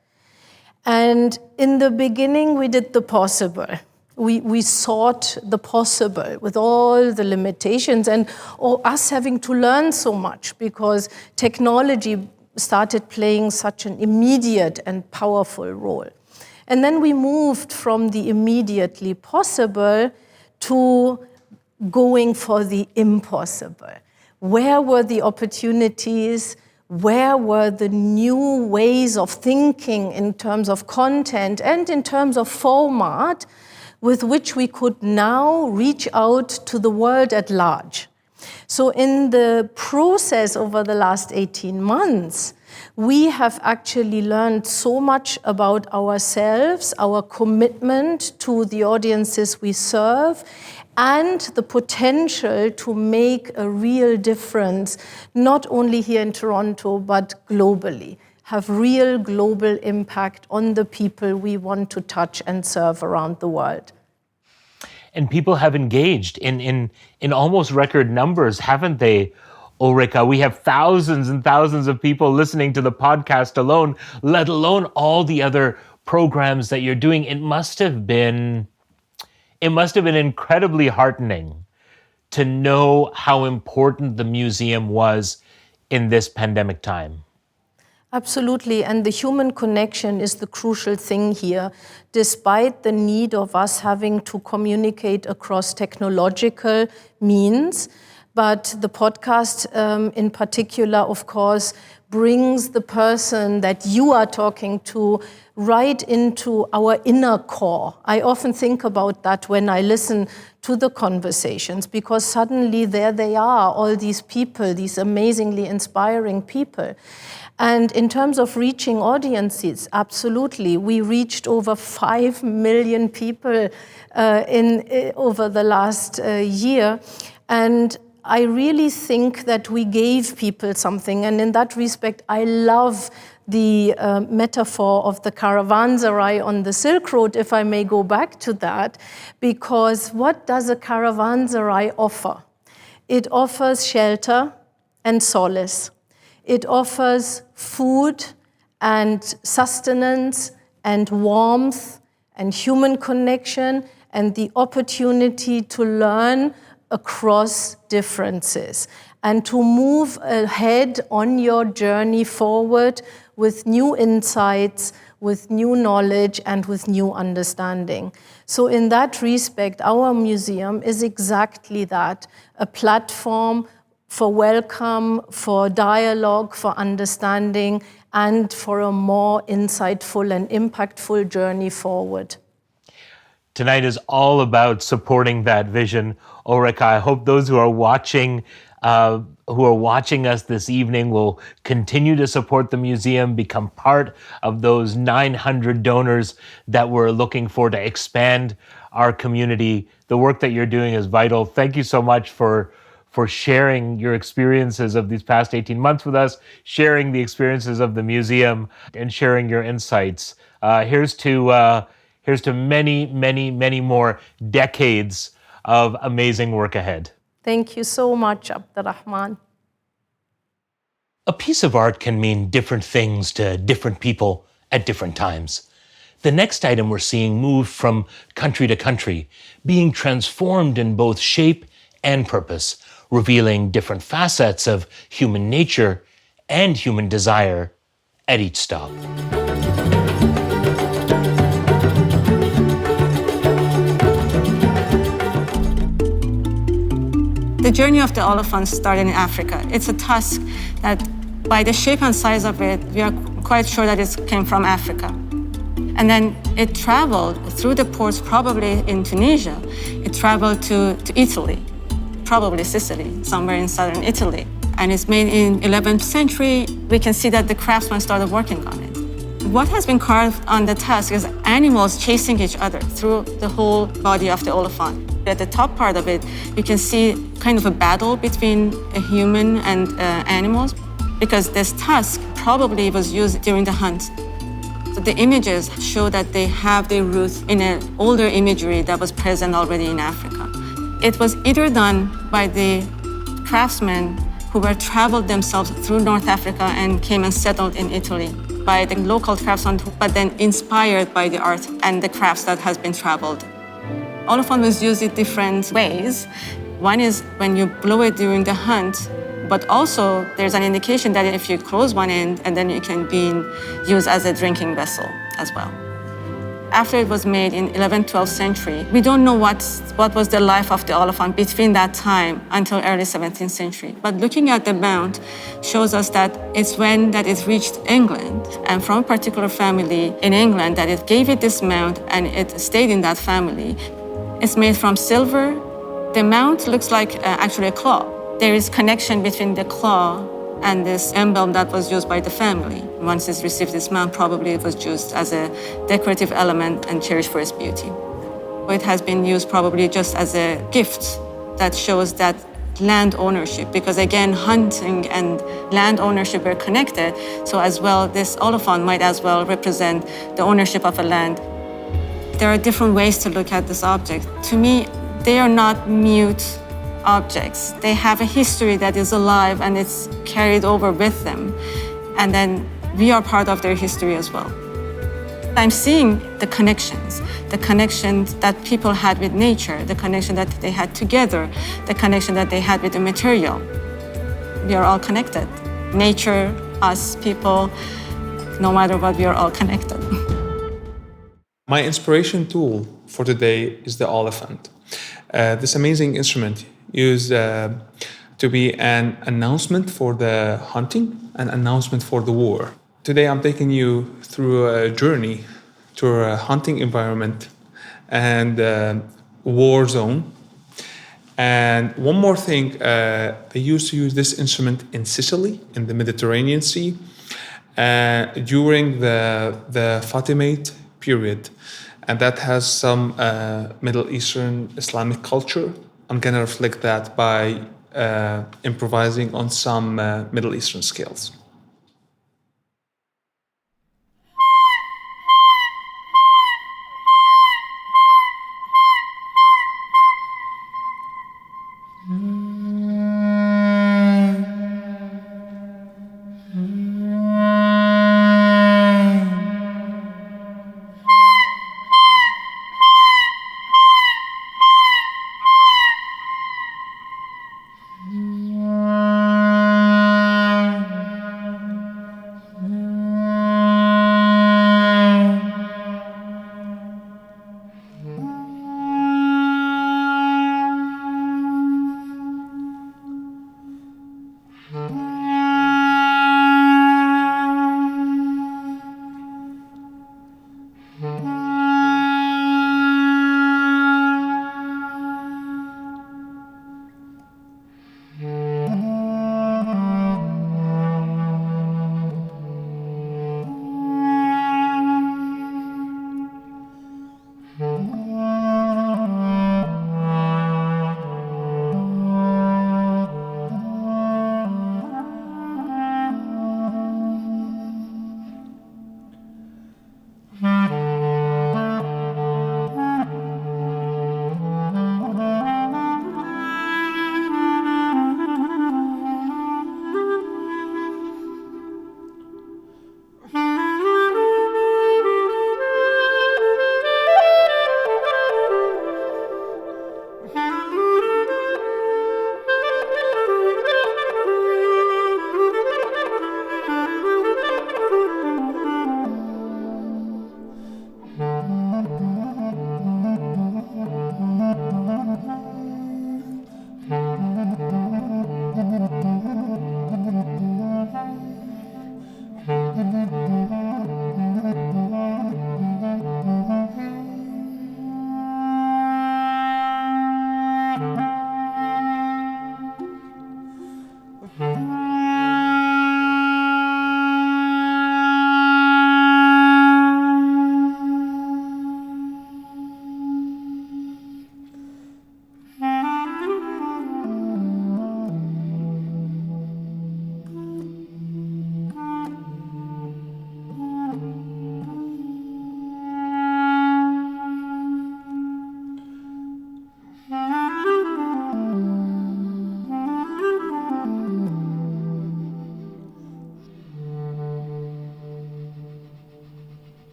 S5: And in the beginning, we did the possible. We sought the possible with all the limitations and us having to learn so much because technology started playing such an immediate and powerful role. And then we moved from the immediately possible to going for the impossible. Where were the opportunities? Where were the new ways of thinking in terms of content and in terms of format with which we could now reach out to the world at large? So in the process over the last 18 months, we have actually learned so much about ourselves, our commitment to the audiences we serve, and the potential to make a real difference, not only here in Toronto, but globally, have real global impact on the people we want to touch and serve around the world.
S1: And people have engaged in almost record numbers, haven't they, Ulrika? We have thousands and thousands of people listening to the podcast alone, let alone all the other programs that you're doing. It must have been incredibly heartening to know how important the museum was in this pandemic time.
S5: Absolutely, and the human connection is the crucial thing here. Despite the need of us having to communicate across technological means, but the podcast in particular, of course, brings the person that you are talking to right into our inner core. I often think about that when I listen to the conversations, because suddenly there they are, all these people, these amazingly inspiring people. And in terms of reaching audiences, absolutely. We reached over 5 million people over the last year. And I really think that we gave people something. And in that respect, I love the metaphor of the caravanserai on the Silk Road, if I may go back to that, because what does a caravanserai offer? It offers shelter and solace. It offers food and sustenance and warmth and human connection and the opportunity to learn across differences and to move ahead on your journey forward with new insights, with new knowledge, and with new understanding. So in that respect, our museum is exactly that, a platform for welcome, for dialogue, for understanding, and for a more insightful and impactful journey forward.
S1: Tonight is all about supporting that vision. Ulrika, I hope those who are watching us this evening will continue to support the museum, become part of those 900 donors that we're looking for to expand our community. The work that you're doing is vital. Thank you so much for sharing your experiences of these past 18 months with us, sharing the experiences of the museum, and sharing your insights. Here's to many, many, many more decades of amazing work ahead.
S5: Thank you so much, Abdurrahman.
S1: A piece of art can mean different things to different people at different times. The next item we're seeing moved from country to country, being transformed in both shape and purpose, revealing different facets of human nature and human desire at each stop.
S6: The journey of the oliphant started in Africa. It's a tusk that, by the shape and size of it, we are quite sure that it came from Africa. And then it traveled through the ports, probably in Tunisia. It traveled to Italy, probably Sicily, somewhere in southern Italy. And it's made in 11th century. We can see that the craftsmen started working on it. What has been carved on the tusk is animals chasing each other through the whole body of the oliphant. At the top part of it, you can see kind of a battle between a human and animals, because this tusk probably was used during the hunt. So the images show that they have their roots in an older imagery that was present already in Africa. It was either done by the craftsmen who were traveled themselves through North Africa and came and settled in Italy, by the local craftsmen, but then inspired by the art and the crafts that has been traveled. Oliphant was used in different ways. One is when you blow it during the hunt, but also there's an indication that if you close one end, and then it can be used as a drinking vessel as well. After it was made in 11th, 12th century, we don't know what was the life of the oliphant between that time until early 17th century. But looking at the mount shows us that it's when that it reached England, and from a particular family in England, that it gave it this mount, and it stayed in that family. It's made from silver. The mount looks like actually a claw. There is connection between the claw and this emblem that was used by the family. Once it received this mount, probably it was used as a decorative element and cherished for its beauty. It has been used probably just as a gift that shows that land ownership, because again, hunting and land ownership are connected. So as well, this oliphant might as well represent the ownership of a land. There are different ways to look at this object. To me, they are not mute objects. They have a history that is alive and it's carried over with them. And then we are part of their history as well. I'm seeing the connections that people had with nature, the connection that they had together, the connection that they had with the material. We are all connected. Nature, us, people, no matter what, we are all connected.
S11: My inspiration tool for today is the oliphant. This amazing instrument used to be an announcement for the hunting, an announcement for the war. Today I'm taking you through a journey to a hunting environment and war zone. And one more thing, they used to use this instrument in Sicily, in the Mediterranean Sea, during the Fatimid period. And that has some Middle Eastern Islamic culture. I'm going to reflect that by improvising on some Middle Eastern scales.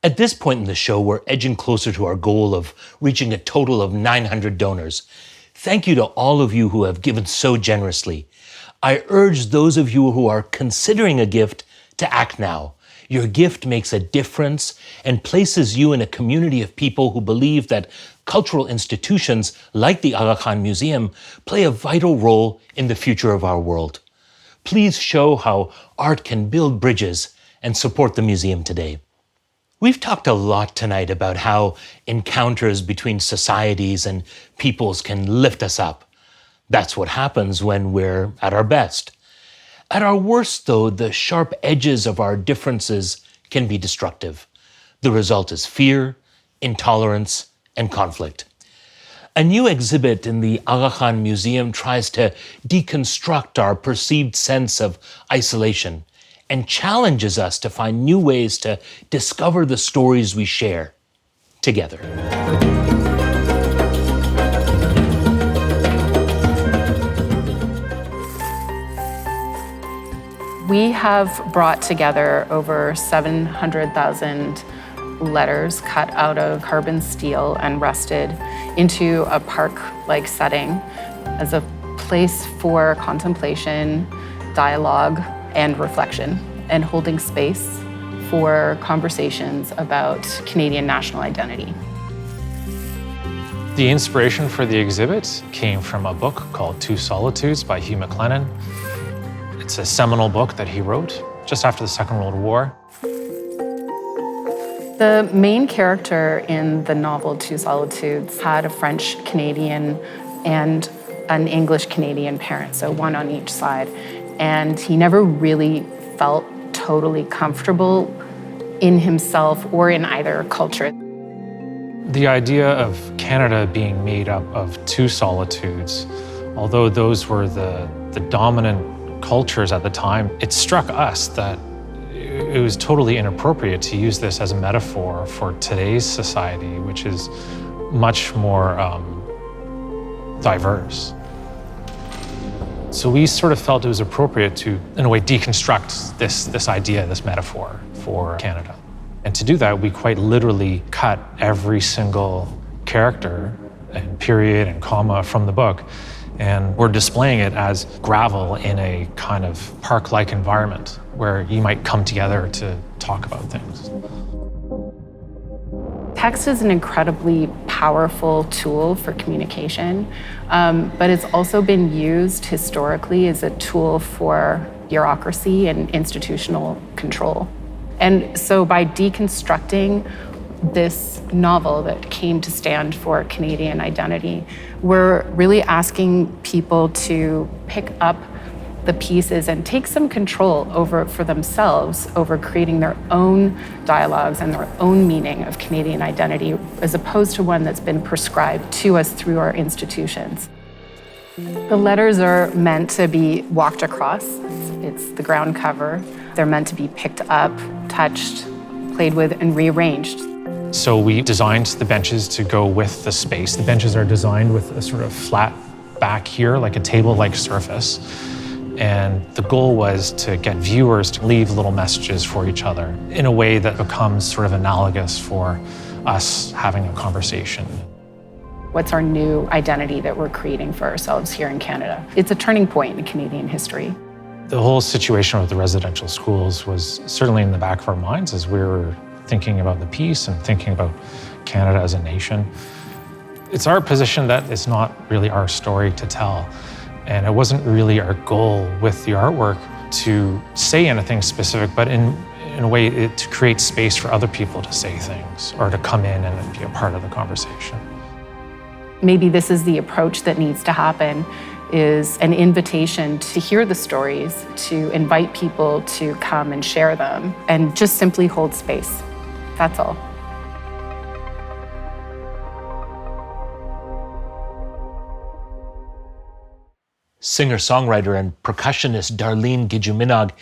S1: At this point in the show, we're edging closer to our goal of reaching a total of 900 donors. Thank you to all of you who have given so generously. I urge those of you who are considering a gift to act now. Your gift makes a difference and places you in a community of people who believe that cultural institutions like the Aga Khan Museum play a vital role in the future of our world. Please show how art can build bridges and support the museum today. We've talked a lot tonight about how encounters between societies and peoples can lift us up. That's what happens when we're at our best. At our worst, though, the sharp edges of our differences can be destructive. The result is fear, intolerance, and conflict. A new exhibit in the Aga Khan Museum tries to deconstruct our perceived sense of isolation and challenges us to find new ways to discover the stories we share together.
S12: We have brought together over 700,000 letters cut out of carbon steel and rusted into a park-like setting as a place for contemplation, dialogue, and reflection, and holding space for conversations about Canadian national identity.
S13: The inspiration for the exhibit came from a book called Two Solitudes by Hugh MacLennan. It's a seminal book that he wrote just after the Second World War.
S12: The main character in the novel Two Solitudes had a French-Canadian and an English-Canadian parent, so one on each side. And he never really felt totally comfortable in himself or in either culture.
S13: The idea of Canada being made up of two solitudes, although those were the dominant cultures at the time, it struck us that it was totally inappropriate to use this as a metaphor for today's society, which is much more diverse. So we sort of felt it was appropriate to, in a way, deconstruct this idea, this metaphor for Canada. And to do that, we quite literally cut every single character and period and comma from the book, and we're displaying it as gravel in a kind of park-like environment where you might come together to talk about things.
S12: Text is an incredibly powerful tool for communication, but it's also been used historically as a tool for bureaucracy and institutional control. And so by deconstructing this novel that came to stand for Canadian identity, we're really asking people to pick up the pieces and take some control for themselves over creating their own dialogues and their own meaning of Canadian identity, as opposed to one that's been prescribed to us through our institutions. The letters are meant to be walked across. It's the ground cover. They're meant to be picked up, touched, played with, and rearranged.
S13: So we designed the benches to go with the space. The benches are designed with a sort of flat back here, like a table-like surface. And the goal was to get viewers to leave little messages for each other in a way that becomes sort of analogous for us having a conversation.
S12: What's our new identity that we're creating for ourselves here in Canada? It's a turning point in Canadian history.
S13: The whole situation with the residential schools was certainly in the back of our minds as we were thinking about the piece and thinking about Canada as a nation. It's our position that it's not really our story to tell. And it wasn't really our goal with the artwork to say anything specific, but in a way to create space for other people to say things or to come in and be a part of the conversation.
S12: Maybe this is the approach that needs to happen, is an invitation to hear the stories, to invite people to come and share them, and just simply hold space. That's all.
S1: Singer-songwriter and percussionist Darlene Gijuminog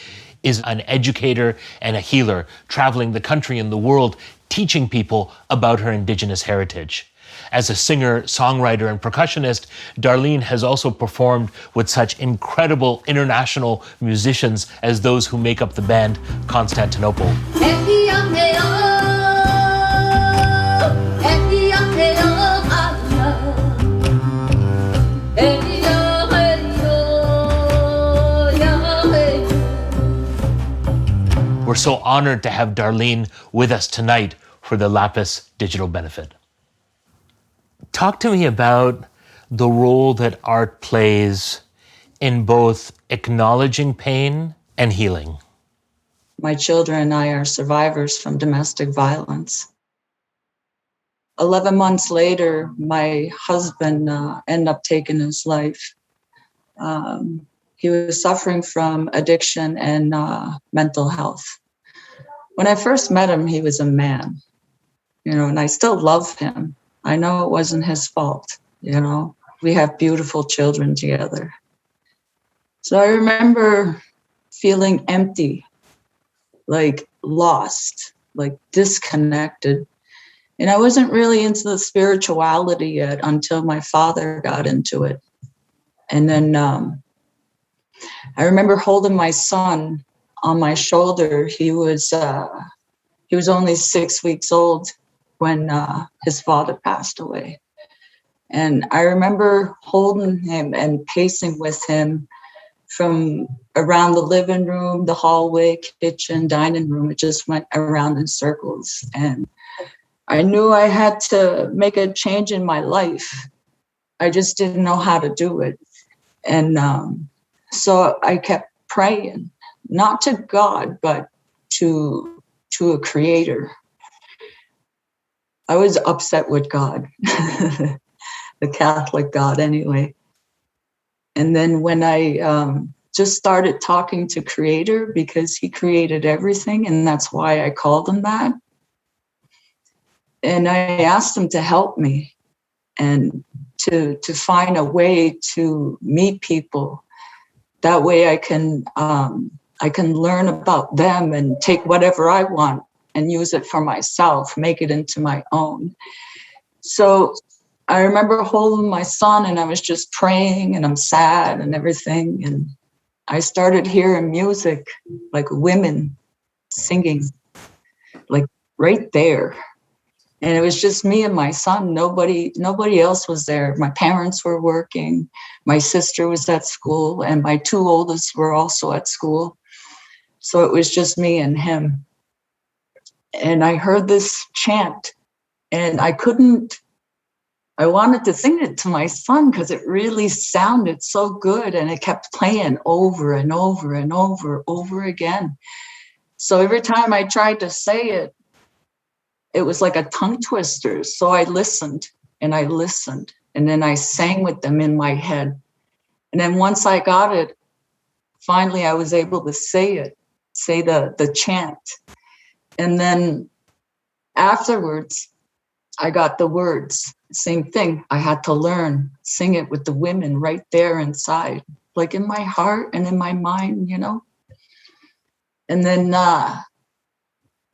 S1: is an educator and a healer, traveling the country and the world, teaching people about her Indigenous heritage. As a singer, songwriter, and percussionist, Darlene has also performed with such incredible international musicians as those who make up the band Constantinople. We're so honored to have Darlene with us tonight for the Lapis Digital Benefit. Talk to me about the role that art plays in both acknowledging pain and healing.
S14: My children and I are survivors from domestic violence. 11 months later, my husband ended up taking his life. He was suffering from addiction and mental health. When I first met him, he was a man, and I still love him. I know it wasn't his fault, We have beautiful children together. So I remember feeling empty, like lost, like disconnected. And I wasn't really into the spirituality yet until my father got into it. And then I remember holding my son on my shoulder. He was only 6 weeks old when his father passed away. And I remember holding him and pacing with him from around the living room, the hallway, kitchen, dining room. It just went around in circles. And I knew I had to make a change in my life. I just didn't know how to do it. And so I kept praying, not to God, but to a creator. I was upset with God, the Catholic God anyway. And then when I just started talking to creator, because he created everything, and that's why I called him that. And I asked him to help me and to find a way to meet people. That way I can learn about them and take whatever I want and use it for myself, make it into my own. So I remember holding my son and I was just praying and I'm sad and everything. And I started hearing music, like women singing, like right there. And it was just me and my son. Nobody else was there. My parents were working. My sister was at school, and my two oldest were also at school. So it was just me and him. And I heard this chant, and I wanted to sing it to my son because it really sounded so good, and it kept playing over and over and over again. So every time I tried to say it, it was like a tongue twister. So I listened, and then I sang with them in my head. And then once I got it, finally I was able to say the chant. And then afterwards, I got the words. Same thing. I had to learn, sing it with the women right there inside, like in my heart and in my mind, you know. And then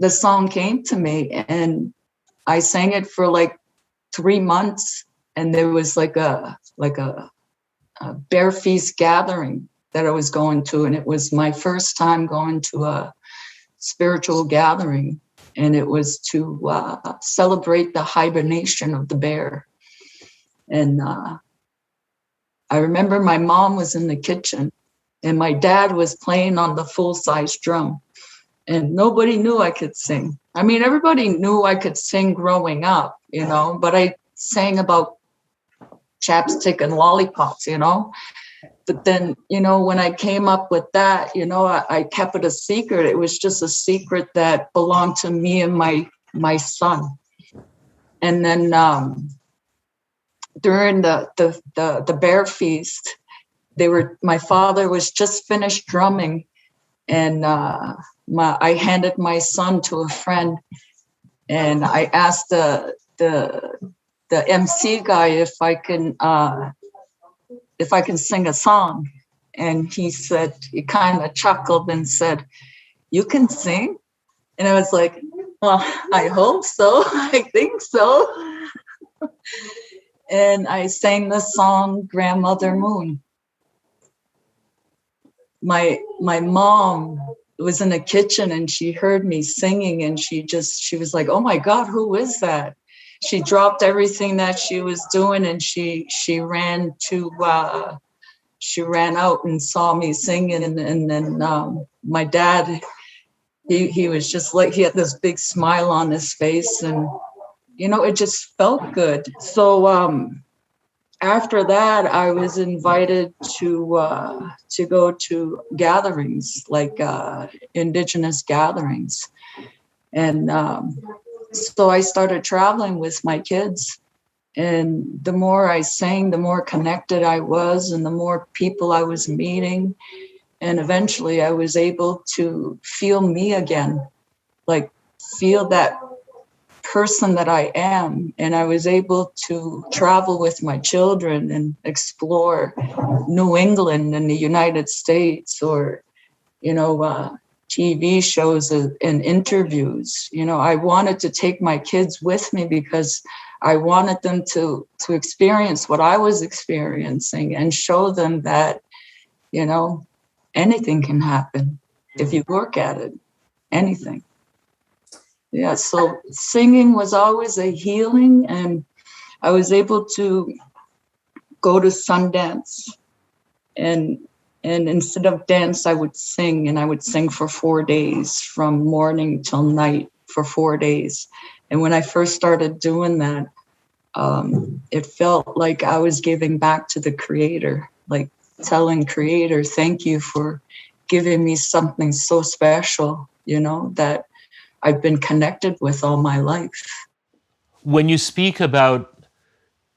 S14: the song came to me, and I sang it for like 3 months. And there was like a bear feast gathering that I was going to, and it was my first time going to a spiritual gathering, and it was to celebrate the hibernation of the bear. And I remember my mom was in the kitchen, and my dad was playing on the full-size drum. And nobody knew I could sing. I mean, everybody knew I could sing growing up, you know, but I sang about chapstick and lollipops, you know. But then, you know, when I came up with that, you know, I kept it a secret. It was just a secret that belonged to me and my son. And then during the bear feast, my father was just finished drumming, and I handed my son to a friend, and I asked the MC guy if I can sing a song. And he kind of chuckled and said, "You can sing?" And I was like, "Well, I hope so. I think so." And I sang the song Grandmother Moon. My mom was in the kitchen, and she heard me singing, and she was like, "Oh my God, who is that?" She dropped everything that she was doing, and she ran out and saw me singing. And then my dad, he was just like, he had this big smile on his face, and you know, it just felt good. So after that, I was invited to go to gatherings, like indigenous gatherings. And so I started traveling with my kids. And the more I sang, the more connected I was, and the more people I was meeting. And eventually I was able to feel me again, like feel that person that I am. And I was able to travel with my children and explore New England and the United States, or, you know, TV shows and interviews. You know, I wanted to take my kids with me because I wanted them to experience what I was experiencing and show them that, you know, anything can happen if you work at it, anything. Yeah, so singing was always a healing, and I was able to go to Sundance, and instead of dance, I would sing, and I would sing for 4 days, from morning till night for 4 days. And when I first started doing that, it felt like I was giving back to the Creator, like telling Creator, thank you for giving me something so special, that I've been connected with all my life.
S1: When you speak about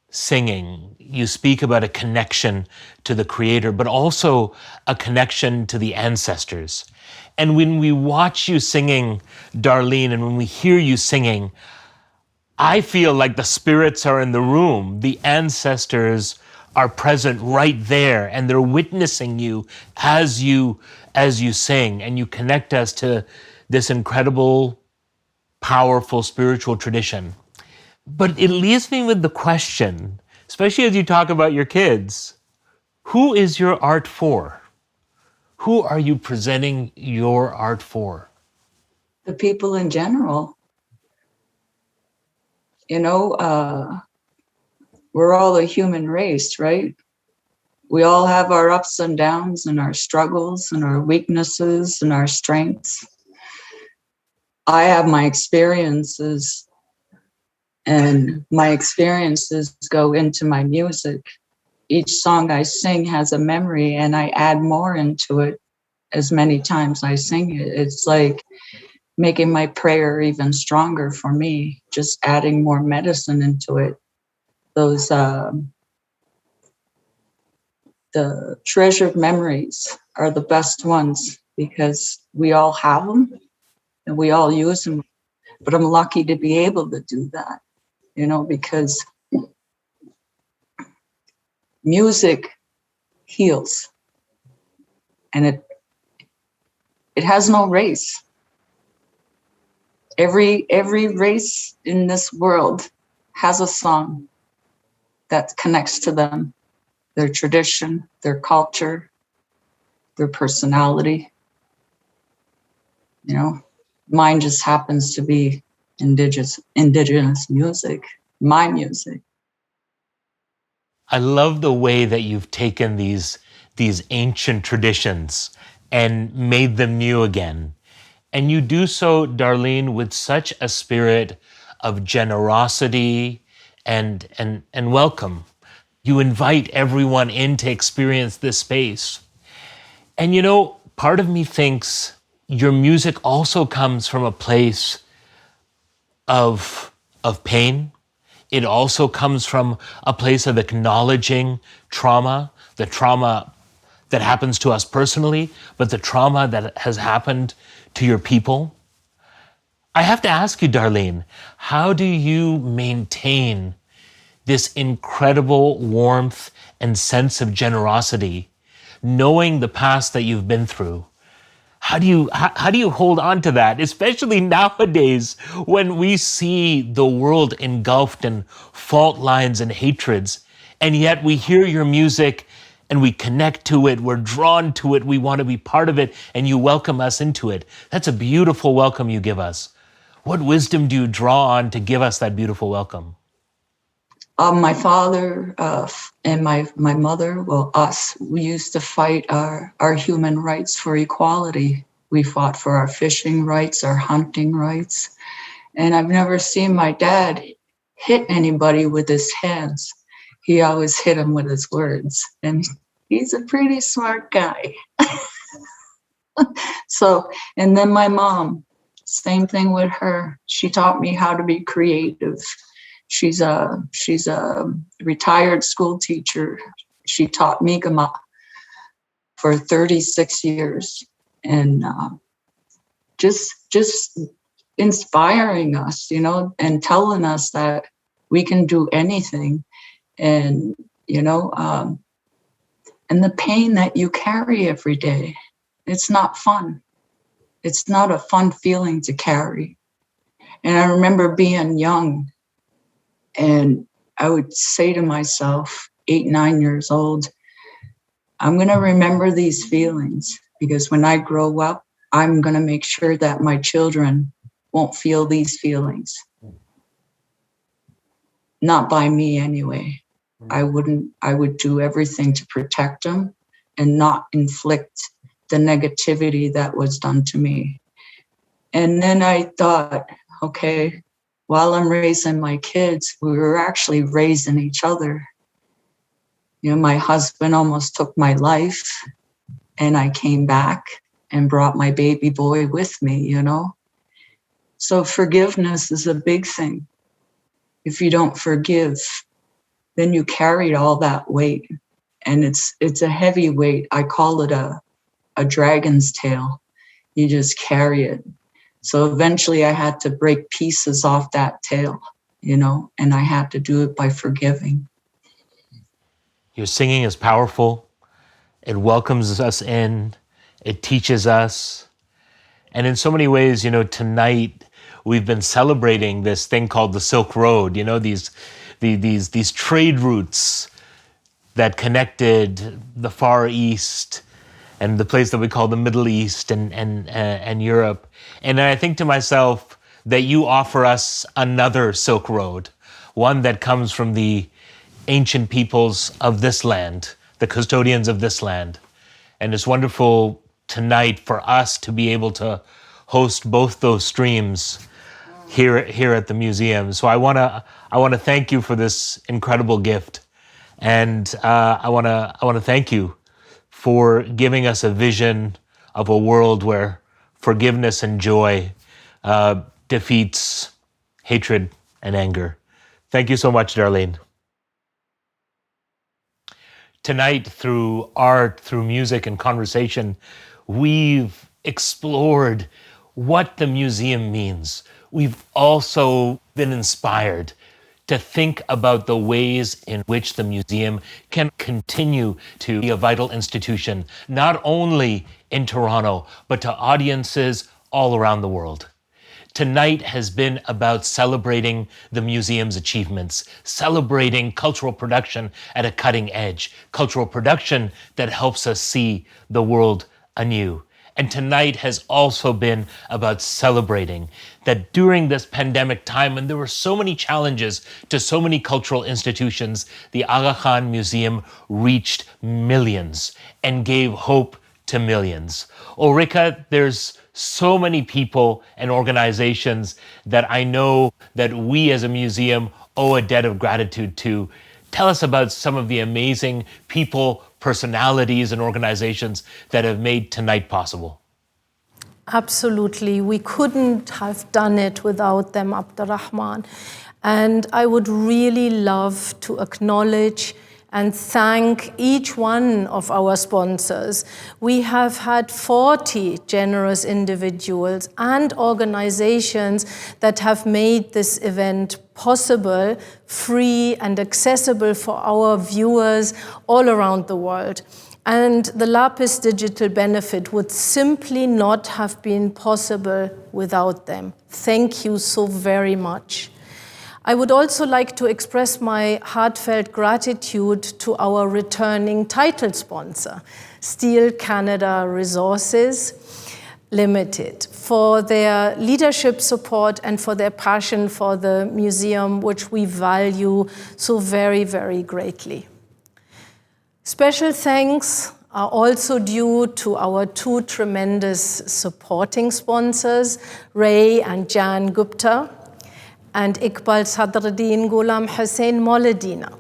S1: singing, you speak about a connection to the Creator, but also a connection to the ancestors. And when we watch you singing, Darlene, and when we hear you singing, I feel like the spirits are in the room. The ancestors are present right there, and they're witnessing you as you sing, and you connect us to this incredible, powerful spiritual tradition. But it leaves me with the question, especially as you talk about your kids, who is your art for? Who are you presenting your art for?
S14: The people in general. We're all a human race, right? We all have our ups and downs and our struggles and our weaknesses and our strengths. I have my experiences, and my experiences go into my music. Each song I sing has a memory, and I add more into it as many times I sing it. It's like making my prayer even stronger for me, just adding more medicine into it. Those the treasured memories are the best ones, because we all have them and we all use them. But I'm lucky to be able to do that, because music heals, and it has no race. Every race in this world has a song that connects to them, their tradition, their culture, their personality. Mine just happens to be indigenous music, my music.
S1: I love the way that you've taken these ancient traditions and made them new again. And you do so, Darlene, with such a spirit of generosity and welcome. You invite everyone in to experience this space. And part of me thinks your music also comes from a place of pain. It also comes from a place of acknowledging trauma, the trauma that happens to us personally, but the trauma that has happened to your people. I have to ask you, Darlene, how do you maintain this incredible warmth and sense of generosity, knowing the past that you've been through? How do you hold on to that, especially nowadays when we see the world engulfed in fault lines and hatreds, and yet we hear your music and we connect to it, we're drawn to it, we want to be part of it, and you welcome us into it. That's a beautiful welcome you give us. What wisdom do you draw on to give us that beautiful welcome?
S14: My father and my mother, us, we used to fight our human rights for equality. We fought for our fishing rights, our hunting rights. And I've never seen my dad hit anybody with his hands. He always hit them with his words. And he's a pretty smart guy. And then my mom, same thing with her. She taught me how to be creative. She's a retired school teacher. She taught me Gama for 36 years, and just inspiring us, and telling us that we can do anything, and and the pain that you carry every day, it's not fun. It's not a fun feeling to carry. And I remember being young, and I would say to myself, 8, 9 years old, I'm going to remember these feelings, because when I grow up, I'm going to make sure that my children won't feel these feelings. Not by me anyway. I would do everything to protect them and not inflict the negativity that was done to me. And then I thought, okay, while I'm raising my kids, we were actually raising each other. You know, my husband almost took my life, and I came back and brought my baby boy with me, you know. So forgiveness is a big thing. If you don't forgive, then you carried all that weight. And it's a heavy weight. I call it a dragon's tail. You just carry it. So eventually I had to break pieces off that tail, you know, and I had to do it by forgiving.
S1: Your singing is powerful. It welcomes us in. It teaches us. And in so many ways, you know, tonight we've been celebrating this thing called the Silk Road, you know, these trade routes that connected the Far East and the place that we call the Middle East and Europe. And I think to myself that you offer us another Silk Road, one that comes from the ancient peoples of this land, the custodians of this land. And it's wonderful tonight for us to be able to host both those streams here at the museum. So I want to thank you for this incredible gift. And I want to thank you for giving us a vision of a world where forgiveness and joy defeats hatred and anger. Thank you so much, Darlene. Tonight, through art, through music and conversation, we've explored what the museum means. We've also been inspired to think about the ways in which the museum can continue to be a vital institution, not only in Toronto, but to audiences all around the world. Tonight has been about celebrating the museum's achievements, celebrating cultural production at a cutting edge, cultural production that helps us see the world anew. And tonight has also been about celebrating that during this pandemic time, when there were so many challenges to so many cultural institutions, the Aga Khan Museum reached millions and gave hope to millions. Ulrika, there's so many people and organizations that I know that we as a museum owe a debt of gratitude to. Tell us about some of the amazing people, personalities, and organizations that have made tonight possible.
S5: Absolutely. We couldn't have done it without them, Abdurrahman. And I would really love to acknowledge and thank each one of our sponsors. We have had 40 generous individuals and organizations that have made this event possible, free and accessible for our viewers all around the world. And the Lapis Digital Benefit would simply not have been possible without them. Thank you so very much. I would also like to express my heartfelt gratitude to our returning title sponsor, Steel Canada Resources Limited, for their leadership support and for their passion for the museum, which we value so very, very greatly. Special thanks are also due to our two tremendous supporting sponsors, Ray and Jan Gupta, and Iqbal Sadruddin Ghulam Hussain Moladina,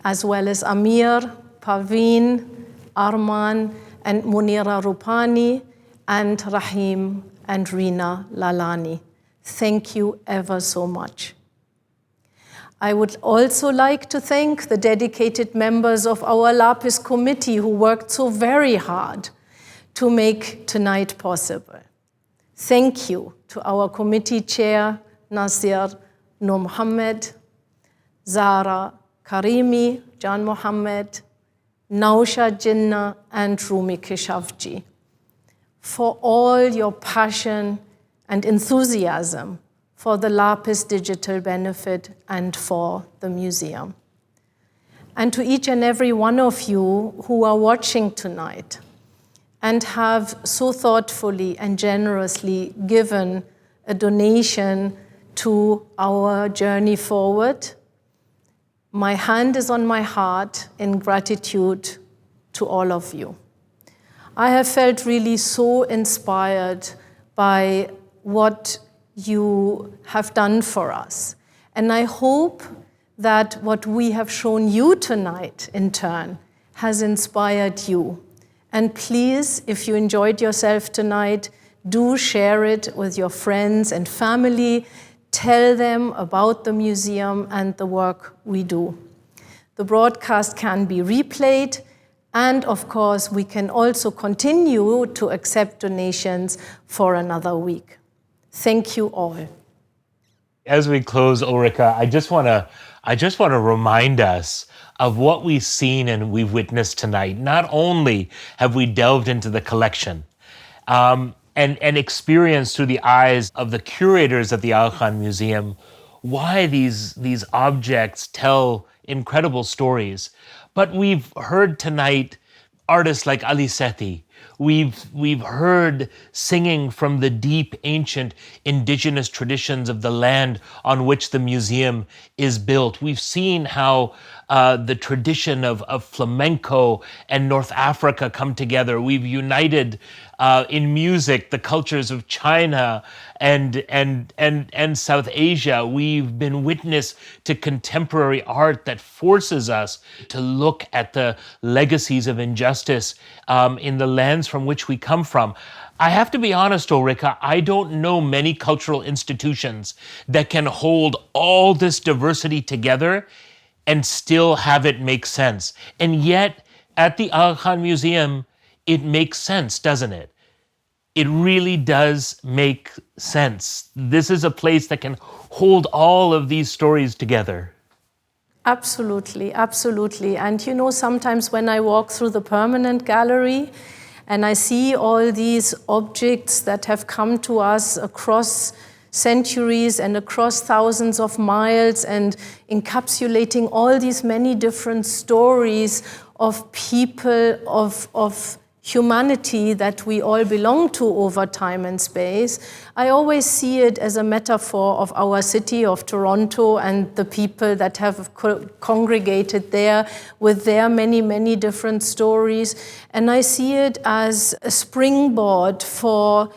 S5: as well as Amir, Parveen, Arman, and Munira Rupani, and Rahim and Rina Lalani. Thank you ever so much. I would also like to thank the dedicated members of our Lapis committee who worked so very hard to make tonight possible. Thank you to our committee chair, Nasir Nur Muhammad, Zara Karimi, Jan Mohammed, Nausha Jinnah, and Rumi Kishavji, for all your passion and enthusiasm for the Lapis Digital Benefit and for the museum. And to each and every one of you who are watching tonight and have so thoughtfully and generously given a donation to our journey forward, my hand is on my heart in gratitude to all of you. I have felt really so inspired by what you have done for us. And I hope that what we have shown you tonight, in turn, has inspired you. And please, if you enjoyed yourself tonight, do share it with your friends and family. Tell them about the museum and the work we do. The broadcast can be replayed, and of course, we can also continue to accept donations for another week. Thank you all.
S1: As we close, Ulrika, I just want to remind us of what we've seen and we've witnessed tonight. Not only have we delved into the collection and experienced through the eyes of the curators at the Aga Khan Museum why these objects tell incredible stories, but we've heard tonight artists like Ali Sethi. We've heard singing from the deep, ancient indigenous traditions of the land on which the museum is built. We've seen how the tradition of flamenco and North Africa come together. We've united in music the cultures of China and South Asia. We've been witness to contemporary art that forces us to look at the legacies of injustice in the lands from which we come from. I have to be honest, Ulrika, I don't know many cultural institutions that can hold all this diversity together and still have it make sense. And yet, at the Aga Khan Museum, it makes sense, doesn't it? It really does make sense. This is a place that can hold all of these stories together.
S5: Absolutely, absolutely. And you know, sometimes when I walk through the permanent gallery and I see all these objects that have come to us across centuries and across thousands of miles and encapsulating all these many different stories of people, of humanity that we all belong to over time and space, I always see it as a metaphor of our city of Toronto and the people that have congregated there with their many, many different stories. And I see it as a springboard for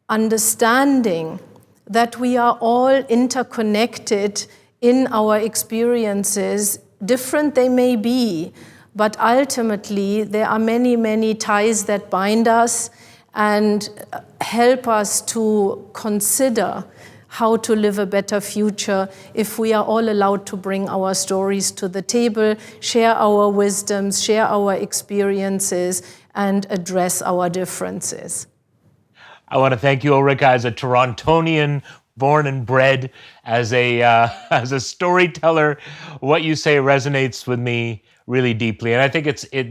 S5: understanding that we are all interconnected in our experiences, different they may be, but ultimately there are many, many ties that bind us and help us to consider how to live a better future if we are all allowed to bring our stories to the table, share our wisdoms, share our experiences, and address our differences.
S1: I want to thank you, Ulrika, as a Torontonian, born and bred, as a storyteller. What you say resonates with me really deeply, and I think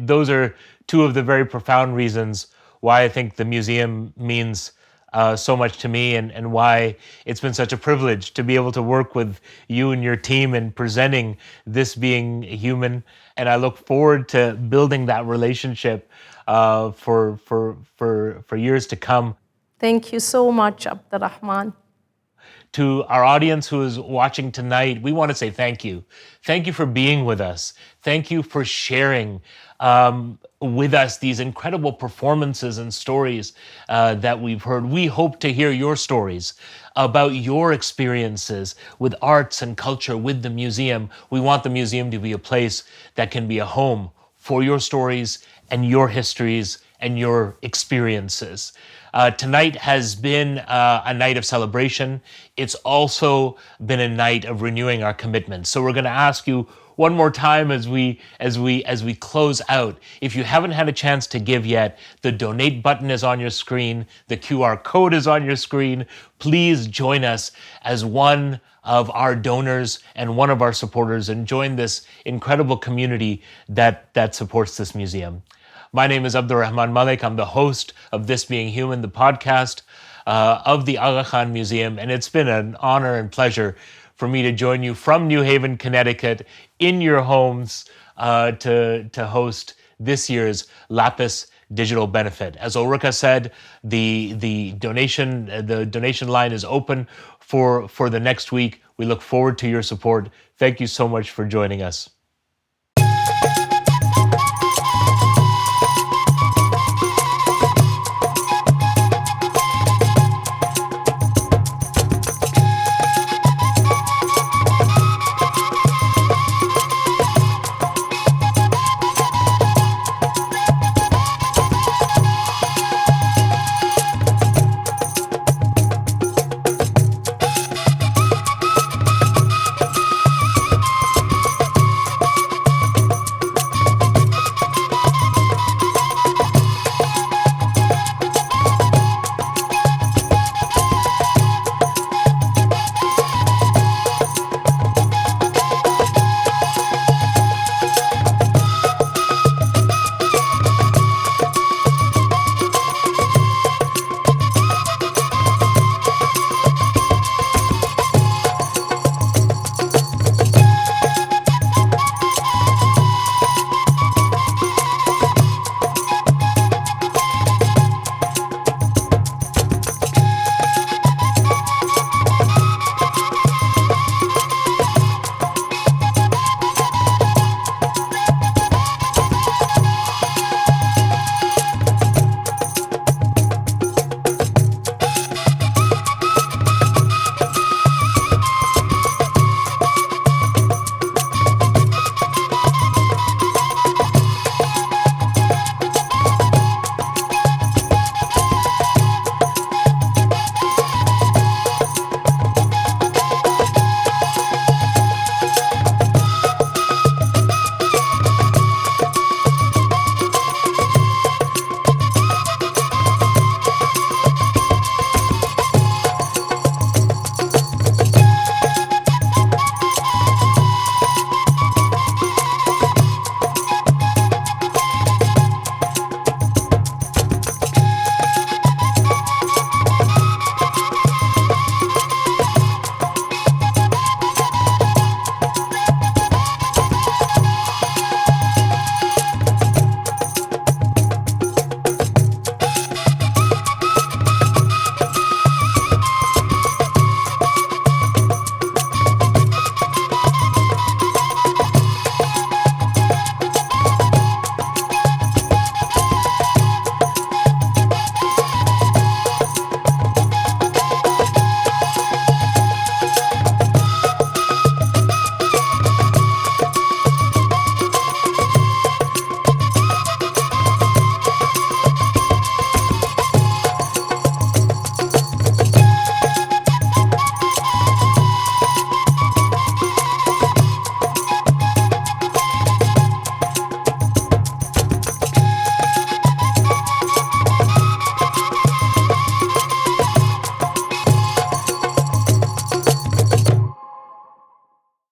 S1: those are two of the very profound reasons why I think the museum means so much to me, and why it's been such a privilege to be able to work with you and your team in presenting This Being Human. And I look forward to building that relationship for years to come.
S5: Thank you so much, Abdurrahman.
S1: To our audience who is watching tonight, we want to say thank you. Thank you for being with us. Thank you for sharing with us these incredible performances and stories that we've heard. We hope to hear your stories about your experiences with arts and culture with the museum. We want the museum to be a place that can be a home for your stories and your histories and your experiences. Tonight has been a night of celebration. It's also been a night of renewing our commitment. So we're going to ask you one more time as we close out. If you haven't had a chance to give yet, the donate button is on your screen. The QR code is on your screen. Please join us as one of our donors and one of our supporters, and join this incredible community that supports this museum. My name is Abdurrahman Malik. I'm the host of This Being Human, the podcast of the Aga Khan Museum. And it's been an honor and pleasure for me to join you from New Haven, Connecticut, in your homes to host this year's Lapis Digital Benefit. As Ulrika said, the donation line is open for the next week. We look forward to your support. Thank you so much for joining us.